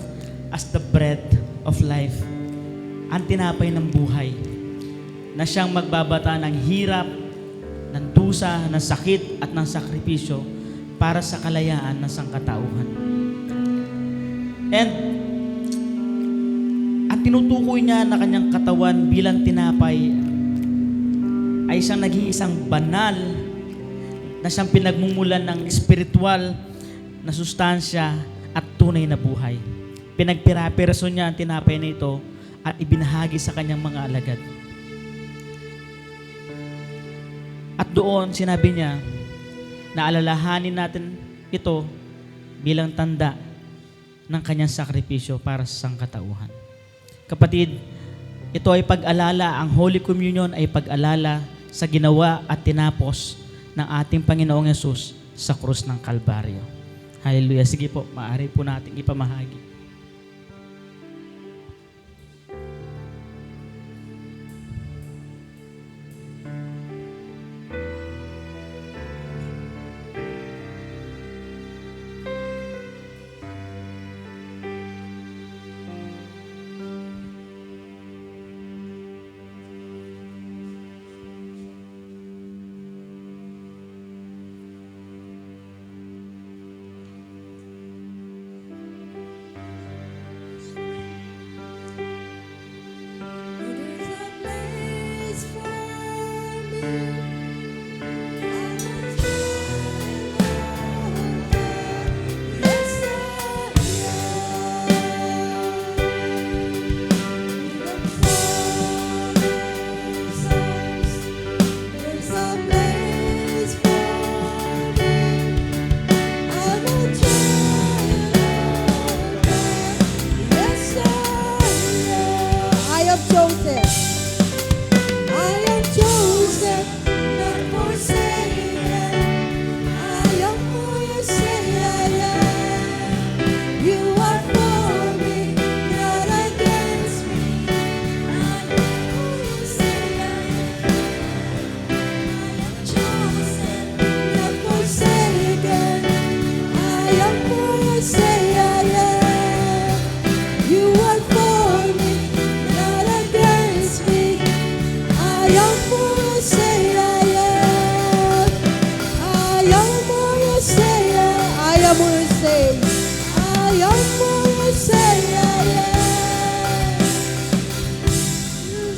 as the bread of life, ang tinapay ng buhay, na siyang magbabata ng hirap, ng dusa, ng sakit at ng sakripisyo para sa kalayaan ng sangkatauhan. And ang tinutukoy niya na kanyang katawan bilang tinapay ay isang nag-iisang banal na siyang pinagmumulan ng espiritual na sustansya at tunay na buhay. Pinagpira-piraso niya ang tinapay na ito at ibinahagi sa kanyang mga alagad. At doon, sinabi niya na alalahanin natin ito bilang tanda ng kanyang sakripisyo para sa sangkatauhan. Kapatid, ito ay pag-alala, ang Holy Communion ay pag-alala sa ginawa at tinapos ng ating Panginoong Yesus sa krus ng Kalbaryo. Hallelujah. Sige po, maaari po nating ipamahagi.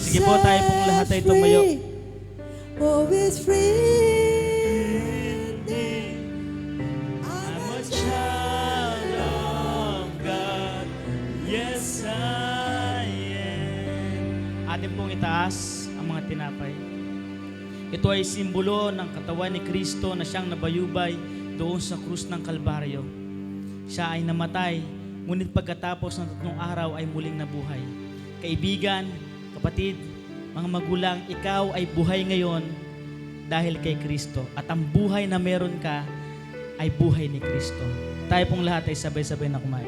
Sige po, tayo pong lahat ay tumayo. Oh, it's free. I'm a child of God. Yes, I am. Atin pong itaas ang mga tinapay. Ito ay simbolo ng katawan ni Kristo na siyang nabayubay doon sa krus ng Kalbaryo. Siya ay namatay, ngunit pagkatapos ng 3 araw ay muling nabuhay. Kaibigan, kapatid, mga magulang, ikaw ay buhay ngayon dahil kay Kristo. At ang buhay na meron ka ay buhay ni Kristo. Tayo pong lahat ay sabay-sabay na kumain.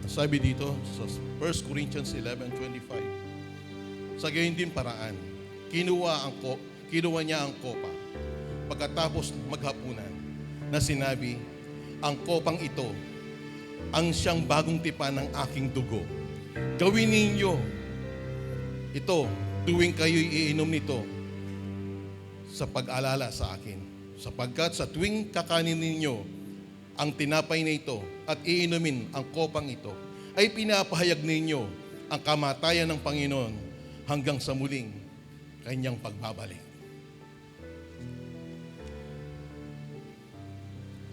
Sabi dito sa 1 Corinthians 11:25, sa gayon din paraan, kinuha niya ang kopa pagkatapos maghapunan na sinabi, ang kopang ito ang siyang bagong tipan ng aking dugo. Gawin ninyo ito tuwing kayo'y iinom nito sa pag-alala sa akin. Sapagkat sa tuwing kakanin ninyo ang tinapay na ito at iinumin ang kopang ito, ay pinapahayag ninyo ang kamatayan ng Panginoon hanggang sa muling kanyang pagbabalik.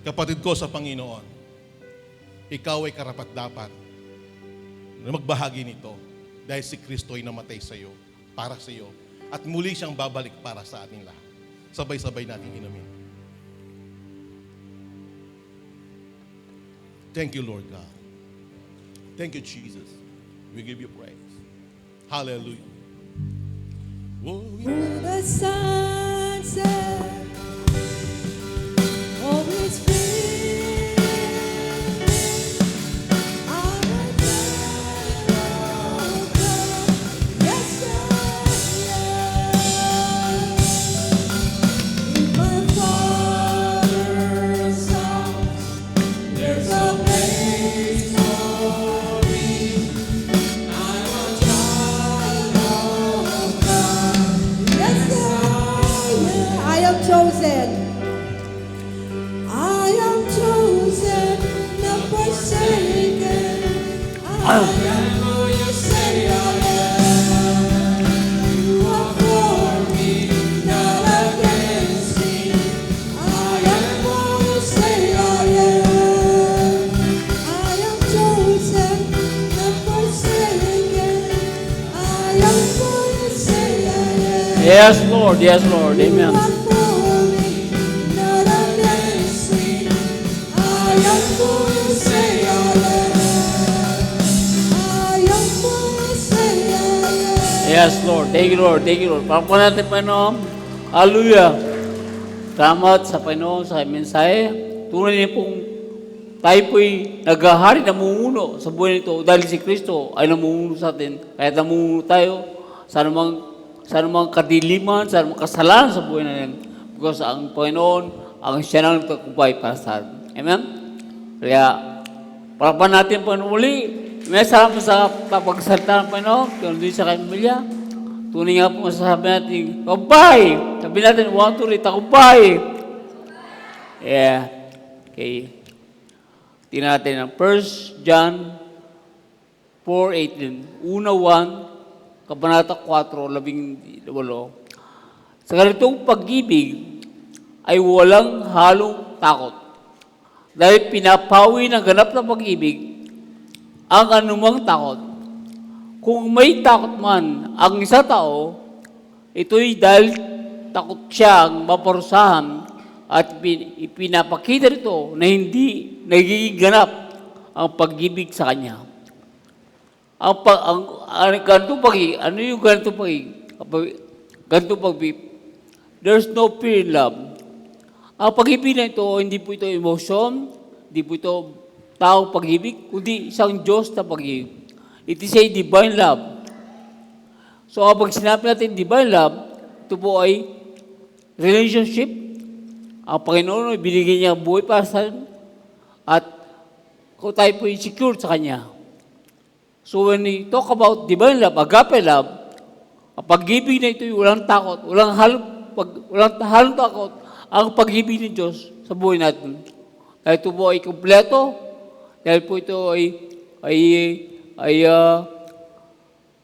Kapatid ko sa Panginoon, ikaw ay karapat-dapat na magbahagi nito dahil si Kristo ay namatay sa iyo, para sa iyo, at muli siyang babalik para sa ating lahat. Sabay-sabay natin inumin. Thank you, Lord God. Thank you, Jesus. We give you praise. Hallelujah. Oh, When the sun sets, oh, it's free. I'm a child of God. Yes, I am. In my Father's house, there's a place for me. I'm a child of God. Yes, I am chosen. I am chosen, not forsaken. I am who you say I am. You are for me, not against me. I am who you say I am. I am chosen, not forsaken. I am who you say I am. Yes, Lord. Yes, Lord. You Amen. are for Ayaw mo saya. Yes, Lord. Thank you, Lord. Thank you, Lord. Pagpapon natin, Panginoon. Hallelujah. Salamat sa Panginoon sa mensahe. Tunay niyo pong tayo po'y naghahari, namumuno sa buhay nito dahil si Kristo ay namumuno sa atin. Kaya namumuno tayo sa anumang kadiliman, sa anumang kasalanan sa buhay natin. Because ang Panginoon, ang siya nang nagtagumpay para sa atin. Amen? Kaya, parapan natin po muli. May salamat sa pagsalita ng Panginoon, kung doon sa kanyang pamilya. Tunay nga po masasabi natin, tagumpay! Sabi natin, 1, 2, 3, tagumpay! Yeah. Okay. Tingnan natin ang 1 John 4:18. Una 1, Kabanata 4:18. Sa ganitong pag-ibig ay walang halong takot. Dahil pinapawi ng ganap na pag-ibig ang anumang takot. Kung may takot man ang isa tao, ito'y dahil takot siyang maparusahan at ipinapakita nito na hindi nagiging ganap ang pag-ibig sa kanya. Ganitong pag-ibig, ano yung ganitong pag-ibig? Ganitong pag-ibig, there's no fear in love. Ang pag-ibig na ito, hindi po ito emotion, hindi po ito taong pag-ibig, kundi isang Diyos na pag-ibig. It is a divine love. So, kapag sinabi natin divine love, ito po ay relationship. Ang Panginoon ay binigay niya ang buhay para sa atin at kung tayo po secure sa Kanya. So, when we talk about divine love, agape love, ang pag-ibig na ito ay walang takot, walang halong takot, ang pag-ibig ng Diyos sa buhay natin. Dahil ito po ay kompleto, dahil po ito ay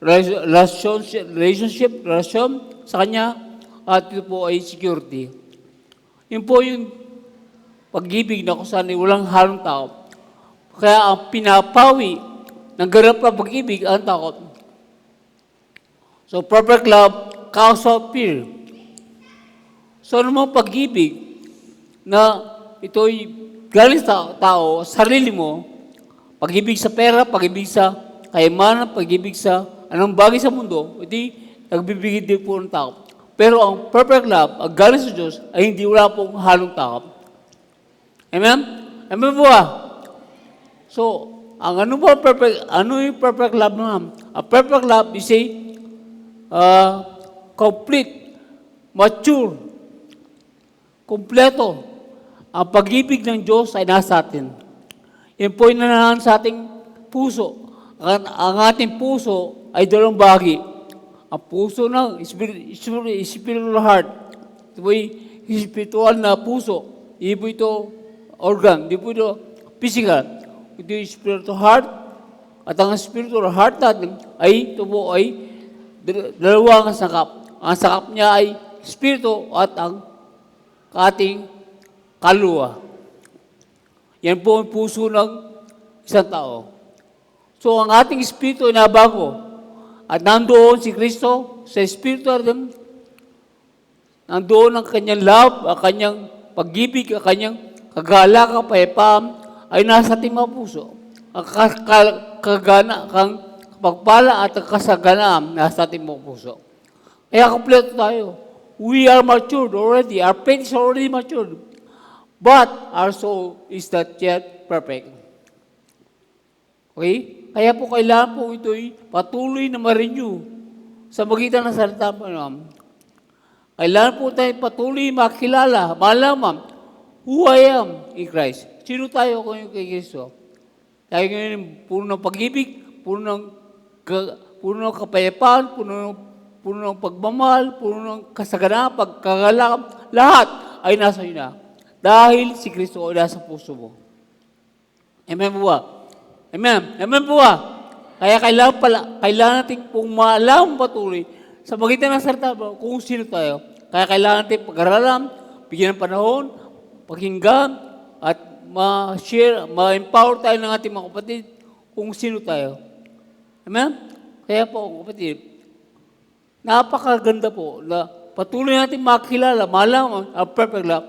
relasyon sa Kanya, at ito po ay security. Yun po yung pag-ibig na kung saan ay walang halong takot. Kaya ang pinapawi ng ganap na pag-ibig ang takot. So, perfect love, cause of fear. So, anumang pag-ibig na ito'y galing sa tao, sarili mo, pag-ibig sa pera, pag-ibig sa kayamanan, pag-ibig sa anong bagay sa mundo, ito'y nagbibigay din po ng takot. Pero ang perfect love, ang galing sa Diyos, ay hindi wala pong halong takot. Amen? Amen po ba? So, ang ano yung perfect love naman? A perfect love is a complete, mature, kompleto. Ang pag-ibig ng Diyos ay nasa atin. Yan po yung nananahan sa ating puso. Ang ating puso ay dalawang bahagi. Ang puso ng spiritual heart. Ito po yung spiritual na puso. Hindi po ito organ. Hindi po ito physical. Ito yung spiritual heart. At ang spiritual heart natin ay ito po ay dalawang sakap. Ang sakap niya ay spirito at ang ating kaluluwa. Yan po ang puso ng isang tao. So ang ating spirito ay nabago. At nandoon si Kristo sa Espiritu natin, nandoon ang kanyang love, ang kanyang pag-ibig, ang kanyang kagalakan, kapayapaan, ay nasa ating mga puso. Ang pagpala at ang kasaganaan nasa ating mga puso. Kaya kompleto tayo. We are matured already. Our faith is already matured. But our soul is not yet perfect. Okay? Kaya po kailangan po ito'y patuloy na ma-renew sa magitan ng salita po naman. Kailangan po tayo patuloy makilala, malaman who I am in Christ. Sino tayo kung kay Kristo? Tayo ngayon puno ng pag-ibig, puno ng kapayapaan, puno ng pagmamahal, puno ng kasaganaan, pagkagalakam, lahat ay nasa iyo na. Dahil si Kristo ay nasa puso mo. Amen po ba? Amen. Amen po ba? Kaya kailangan natin pong maalam patuloy sa magitan ng salita kung sino tayo. Kaya kailangan natin pag-aralan, bigyan ng panahon, pakinggan, at ma-share, ma-empower tayo ng ating mga kapatid kung sino tayo. Amen? Kaya po, kapatid, napakaganda po na patuloy natin makilala, malaman ang perfect love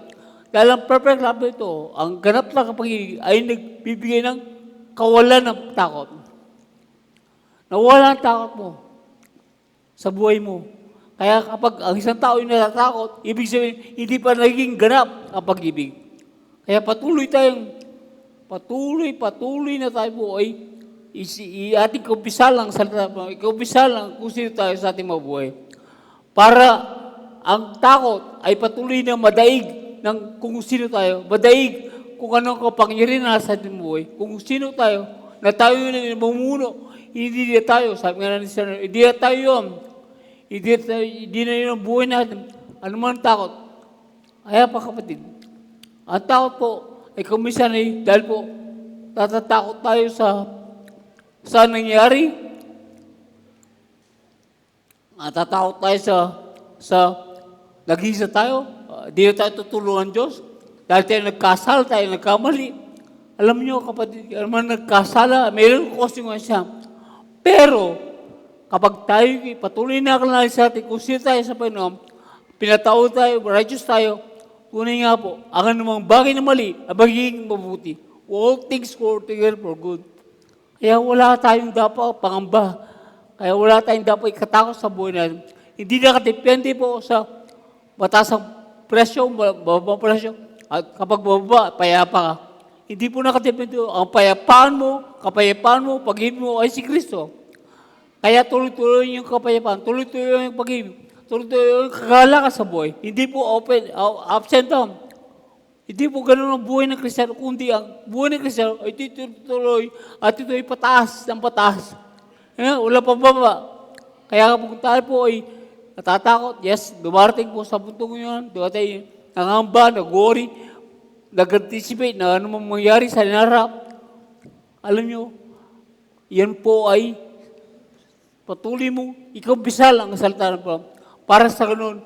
Dahil ang perfect love ito, ang ganap na pag-ibig ay nagbibigay ng kawalan ng takot. Nawala ang takot mo sa buhay mo. Kaya kapag ang isang tao ay natatakot, ibig sabihin, hindi pa naging ganap ang pag-ibig. Kaya patuloy na tayo po ay ating kumpisal lang, kumpisal lang kung sino tayo sa ating mabuhay. Para ang takot ay patuloy na madaig ng kung sino tayo, madaig kung anong kapangyarihan na sa ating buhay, kung sino tayo, na tayo na mamumuno, hindi na tayo, sabi nga na ni Sir, hindi na tayo yun, hindi na yun ang buhay natin, ano man ang takot. Kaya pa kapatid, ang takot po ay kumisan ay dahil po natatakot tayo sa nangyari, natatakot tayo sa nag-isa tayo, di na tayo tutulungan Diyos. Dahil tayo nagkasala, tayo nagkamali. Alam niyo kapatid, alam mo nagkasala, mayroon consequence siya. Pero, kapag tayo patuloy na kalala sa atin, kung sino tayo sa Panginoon, pinatao tayo, righteous tayo, tunay nga po, ang anumang bagay na mali, ay magiging mabuti. All things work together for good. Kaya wala tayong dapat pangamba. Kaya wala tayong dapat ikatakot sa buhay natin. Hindi nakadepende po sa mataas ang presyo, bababa presyo. At kapag bababa, payapa ka. Hindi po nakadepende. Ang kapayapaan mo, pag-ibig mo ay si Kristo. Kaya tuloy-tuloy yung kapayapaan, tuloy-tuloy yung pag-ibig, tuloy-tuloy yung kagalakan sa buhay. Hindi po ups and down. Hindi po ganun ang buhay ng Kristiyano, kundi ang buhay ng Kristiyano ay tuloy at ito ay pataas ng pataas. Wala pa baba. Kaya kapag tayo po ay natatakot, yes, dumarating po sa puntong yun, tayo nangamba, nag-worry, nag-anticipate na ano mangyari sa hinarap. Alam nyo, yan po ay patuloy mo, ikaw bisal ang salita ng Panginoon. Para sa ganun,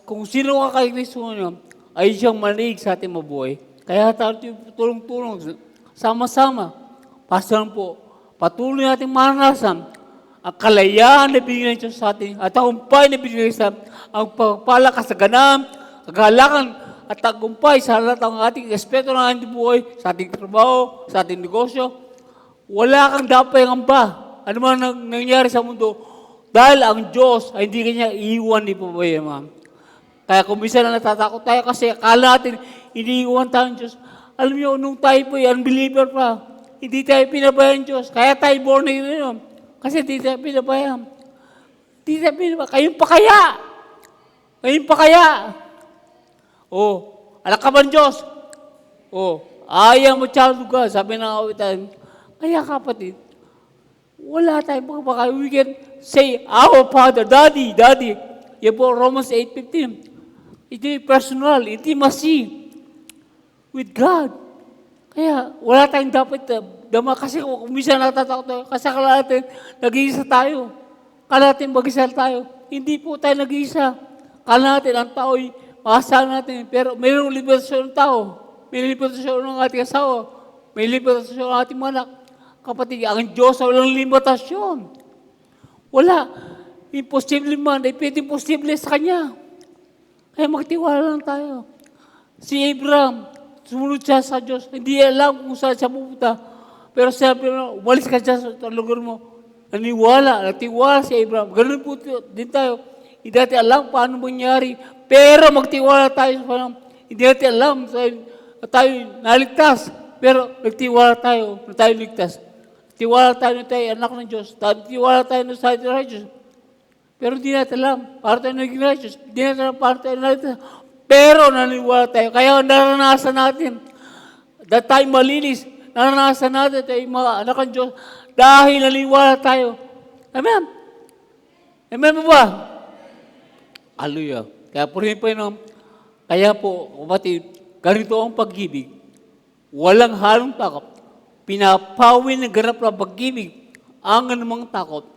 kung sino ka kay Kristo ngayon, ay siyang manig sa ating mabuhay. Kaya tayo tulong-tulong, sama-sama, pasalan po, patuloy natin maranasan ang kalayaan na binigay ng Diyos sa atin at tagumpay na binigay sa ang pagpala, kasaganan, kagalakan at tagumpay sa lahat ng ating respeto ng ating buhay, sa ating trabaho, sa ating negosyo. Wala kang dapat ang amba. Ano man nangyari sa mundo, dahil ang Diyos ay hindi kanya iiwan ni pabayaan. Kaya kung minsan na natatakot tayo kasi akala natin iniiwan tayo ng Diyos. Alam niyo, nung tayo po ay unbeliever pa, hindi tayo pinabayaan ng Diyos. Kaya tayo born again yun. Kasi hindi tayo pinabayaan. Hindi tayo pinabayaan. Kayong pa kaya? Kayong pa kaya? Anak ka ba ng Diyos? Ayaw mo child of God, sabi ng awitan. Kaya kapatid, wala tayong pagpapakaya. We can say, our Father, Daddy. Yan po, Romans 8:15. Ito yung personal, intimacy with God. Kaya, wala tayong dapat dama. Kasi kung minsan natatakot tayo, kasi akala natin, nag-iisa tayo. Akala natin mag-isa tayo. Hindi po tayo nag-iisa. Akala natin, ang tao'y makasama natin. Pero mayroong libertasyon ng tao. May libertasyon ng ating asawa. May libertasyon ng ating mga anak. Kapatid, ang Diyos ay walang limitasyon. Wala. Imposible man, ay pwede imposible sa Kanya. Kaya magtiwala lang tayo. Si Abraham, sumunod siya sa Diyos. Hindi alam kung saan siya pupunta. Pero sabi mo, umalis ka siya sa lugar mo. Natiwala si Abraham. Ganun po din tayo. Hindi natin alam paano mangyari. Pero magtiwala tayo sa Panginoon. Hindi natin alam na tayo naligtas. Pero nagtiwala tayo na tayo ligtas. Tiwala tayo na tayo anak ng Diyos. Tiwala tayo na tayo righteous. Pero hindi natin alam para tayo naging righteous. Hindi natin alam para tayo naligtas. Pero naniwala tayo. Kaya naranasan natin. Dahil tayo malinis. Naranasan natin tayo mga anak ng Diyos. Dahil naniwala tayo. Amen. Amen po ba? Hallelujah. Kaya po rin po yun. Kaya po, kapatid, ganito ang pag-ibig. Walang halong takot. Pinapawin ng ganap na pag-ibig ang anumang takot.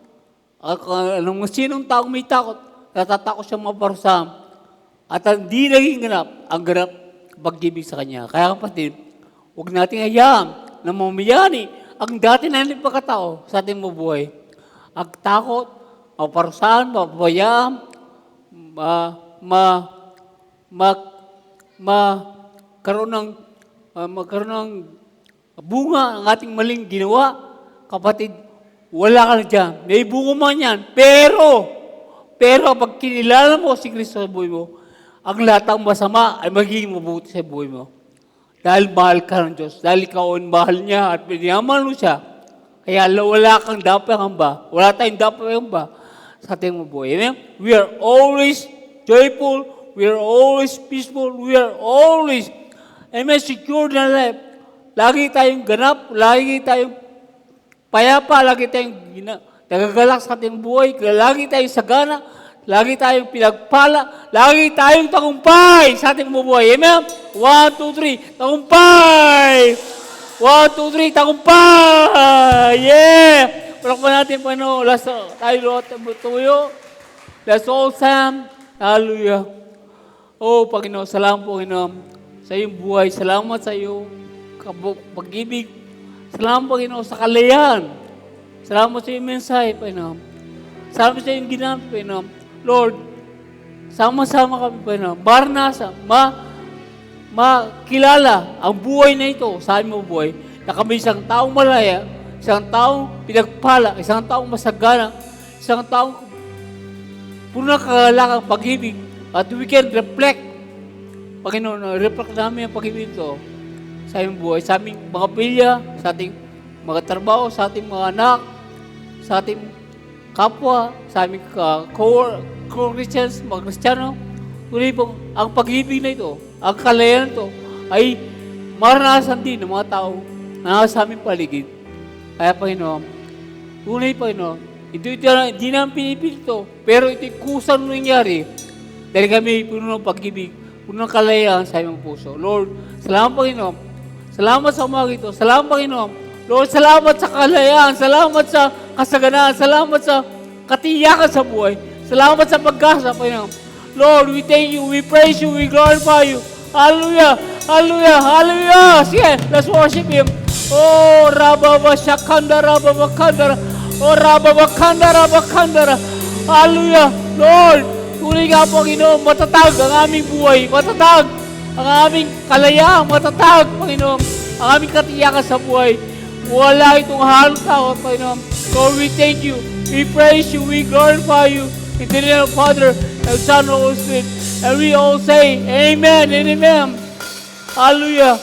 Anong sinong taong may takot, natatakot siya maparusahan. At hindi naging ganap ang ganap pag-ibig sa kanya. Kaya kapatid, huwag nating hayaan na mamayani ang dati na hindi pagkatao sa ating mabuhay. Ang takot, maparusahan, mapabayaan, magkaroon ng bunga ang ating maling ginawa, kapatid, wala ka na dyan. May bunga man yan. Pero pag kinilala mo si Kristo sa buhay mo, ang lahat ng masama ay magiging mabuti sa buhay mo. Dahil mahal ka ng Diyos. Dahil ikaw ang mahal niya at pinayaman mo siya. Kaya wala kang dapat hamba. Wala tayong dapat hamba sa ating buhay. Amen? We are always joyful. We are always peaceful. We are always, amen, secure na life. Lagi tayong ganap. Lagi tayong payapa. Lagi tayong nagagalak sa ating buhay. Lagi tayong sagana. Lagi tayong pinagpala. Lagi tayong tagumpay sa ating buhay. Amen? 1, 2, 3. Tagumpay! 1, 2, 3. Tagumpay! Yeah! Palakpan natin, Panginoon. Tayo, Lord, tuyo. Let's all stand. Hallelujah. Oh, Panginoon, salamat, Panginoon, sa iyong buhay. Salamat sa iyong pag-ibig. Salamat, Panginoon, sa kalayan. Salamat sa iyong mensahe, Panginoon. Salamat sa iyong ginamit, Panginoon. Lord, sama-sama kami, Panginoon. Barnasa, makilala ang buhay na ito sa aming buhay na kami isang taong malaya, isang taong pinagpala, isang taong masagana, isang taong puno ng kagalakang pag-ibig at we can reflect, Panginoon, reflect namin ang pag-ibig ito sa aming buhay, sa aming mga pilya, sa ating mga trabaho, sa ating mga anak, sa ating kapwa, sa aming co-Christians, mga Kristiyano. Tuloy po, ang pag-ibig na ito, ang kalayan ito, ay maranasan din ng mga tao na sa aming paligid. Kaya, Panginoon, tunay, Panginoon, hindi namin pinipilit ito, pero ito'y kusang nangyari dahil kami puno ng pag-ibig, puno ng kalayaan sa aming puso. Lord, salamat, Panginoon. Salamat sa umaga ito. Salamat, Panginoon. Lord, salamat sa kalayaan. Salamat sa kasaganaan. Salamat sa katiyakan sa buhay. Salamat sa pag-asa, Panginoon. Lord, we thank you, we praise you, we glorify you. Hallelujah, hallelujah, hallelujah. Sige, let's worship Him. Oh, Rababa Shakandara, Babakandara. Oh, Rababa Kandara, Bakandara. Hallelujah. Lord, tunay nga po, Panginoon, matatag ang aming buhay. Matatag ang aming kalayaan. Matatag, Panginoon, ang aming katiyakan sa buhay. Wala itong halong tao, Panginoon. Lord, we thank you, we praise you, we glorify you. In the name of the Father, and Son, and Holy Spirit. And we all say, Amen and Amen. Hallelujah.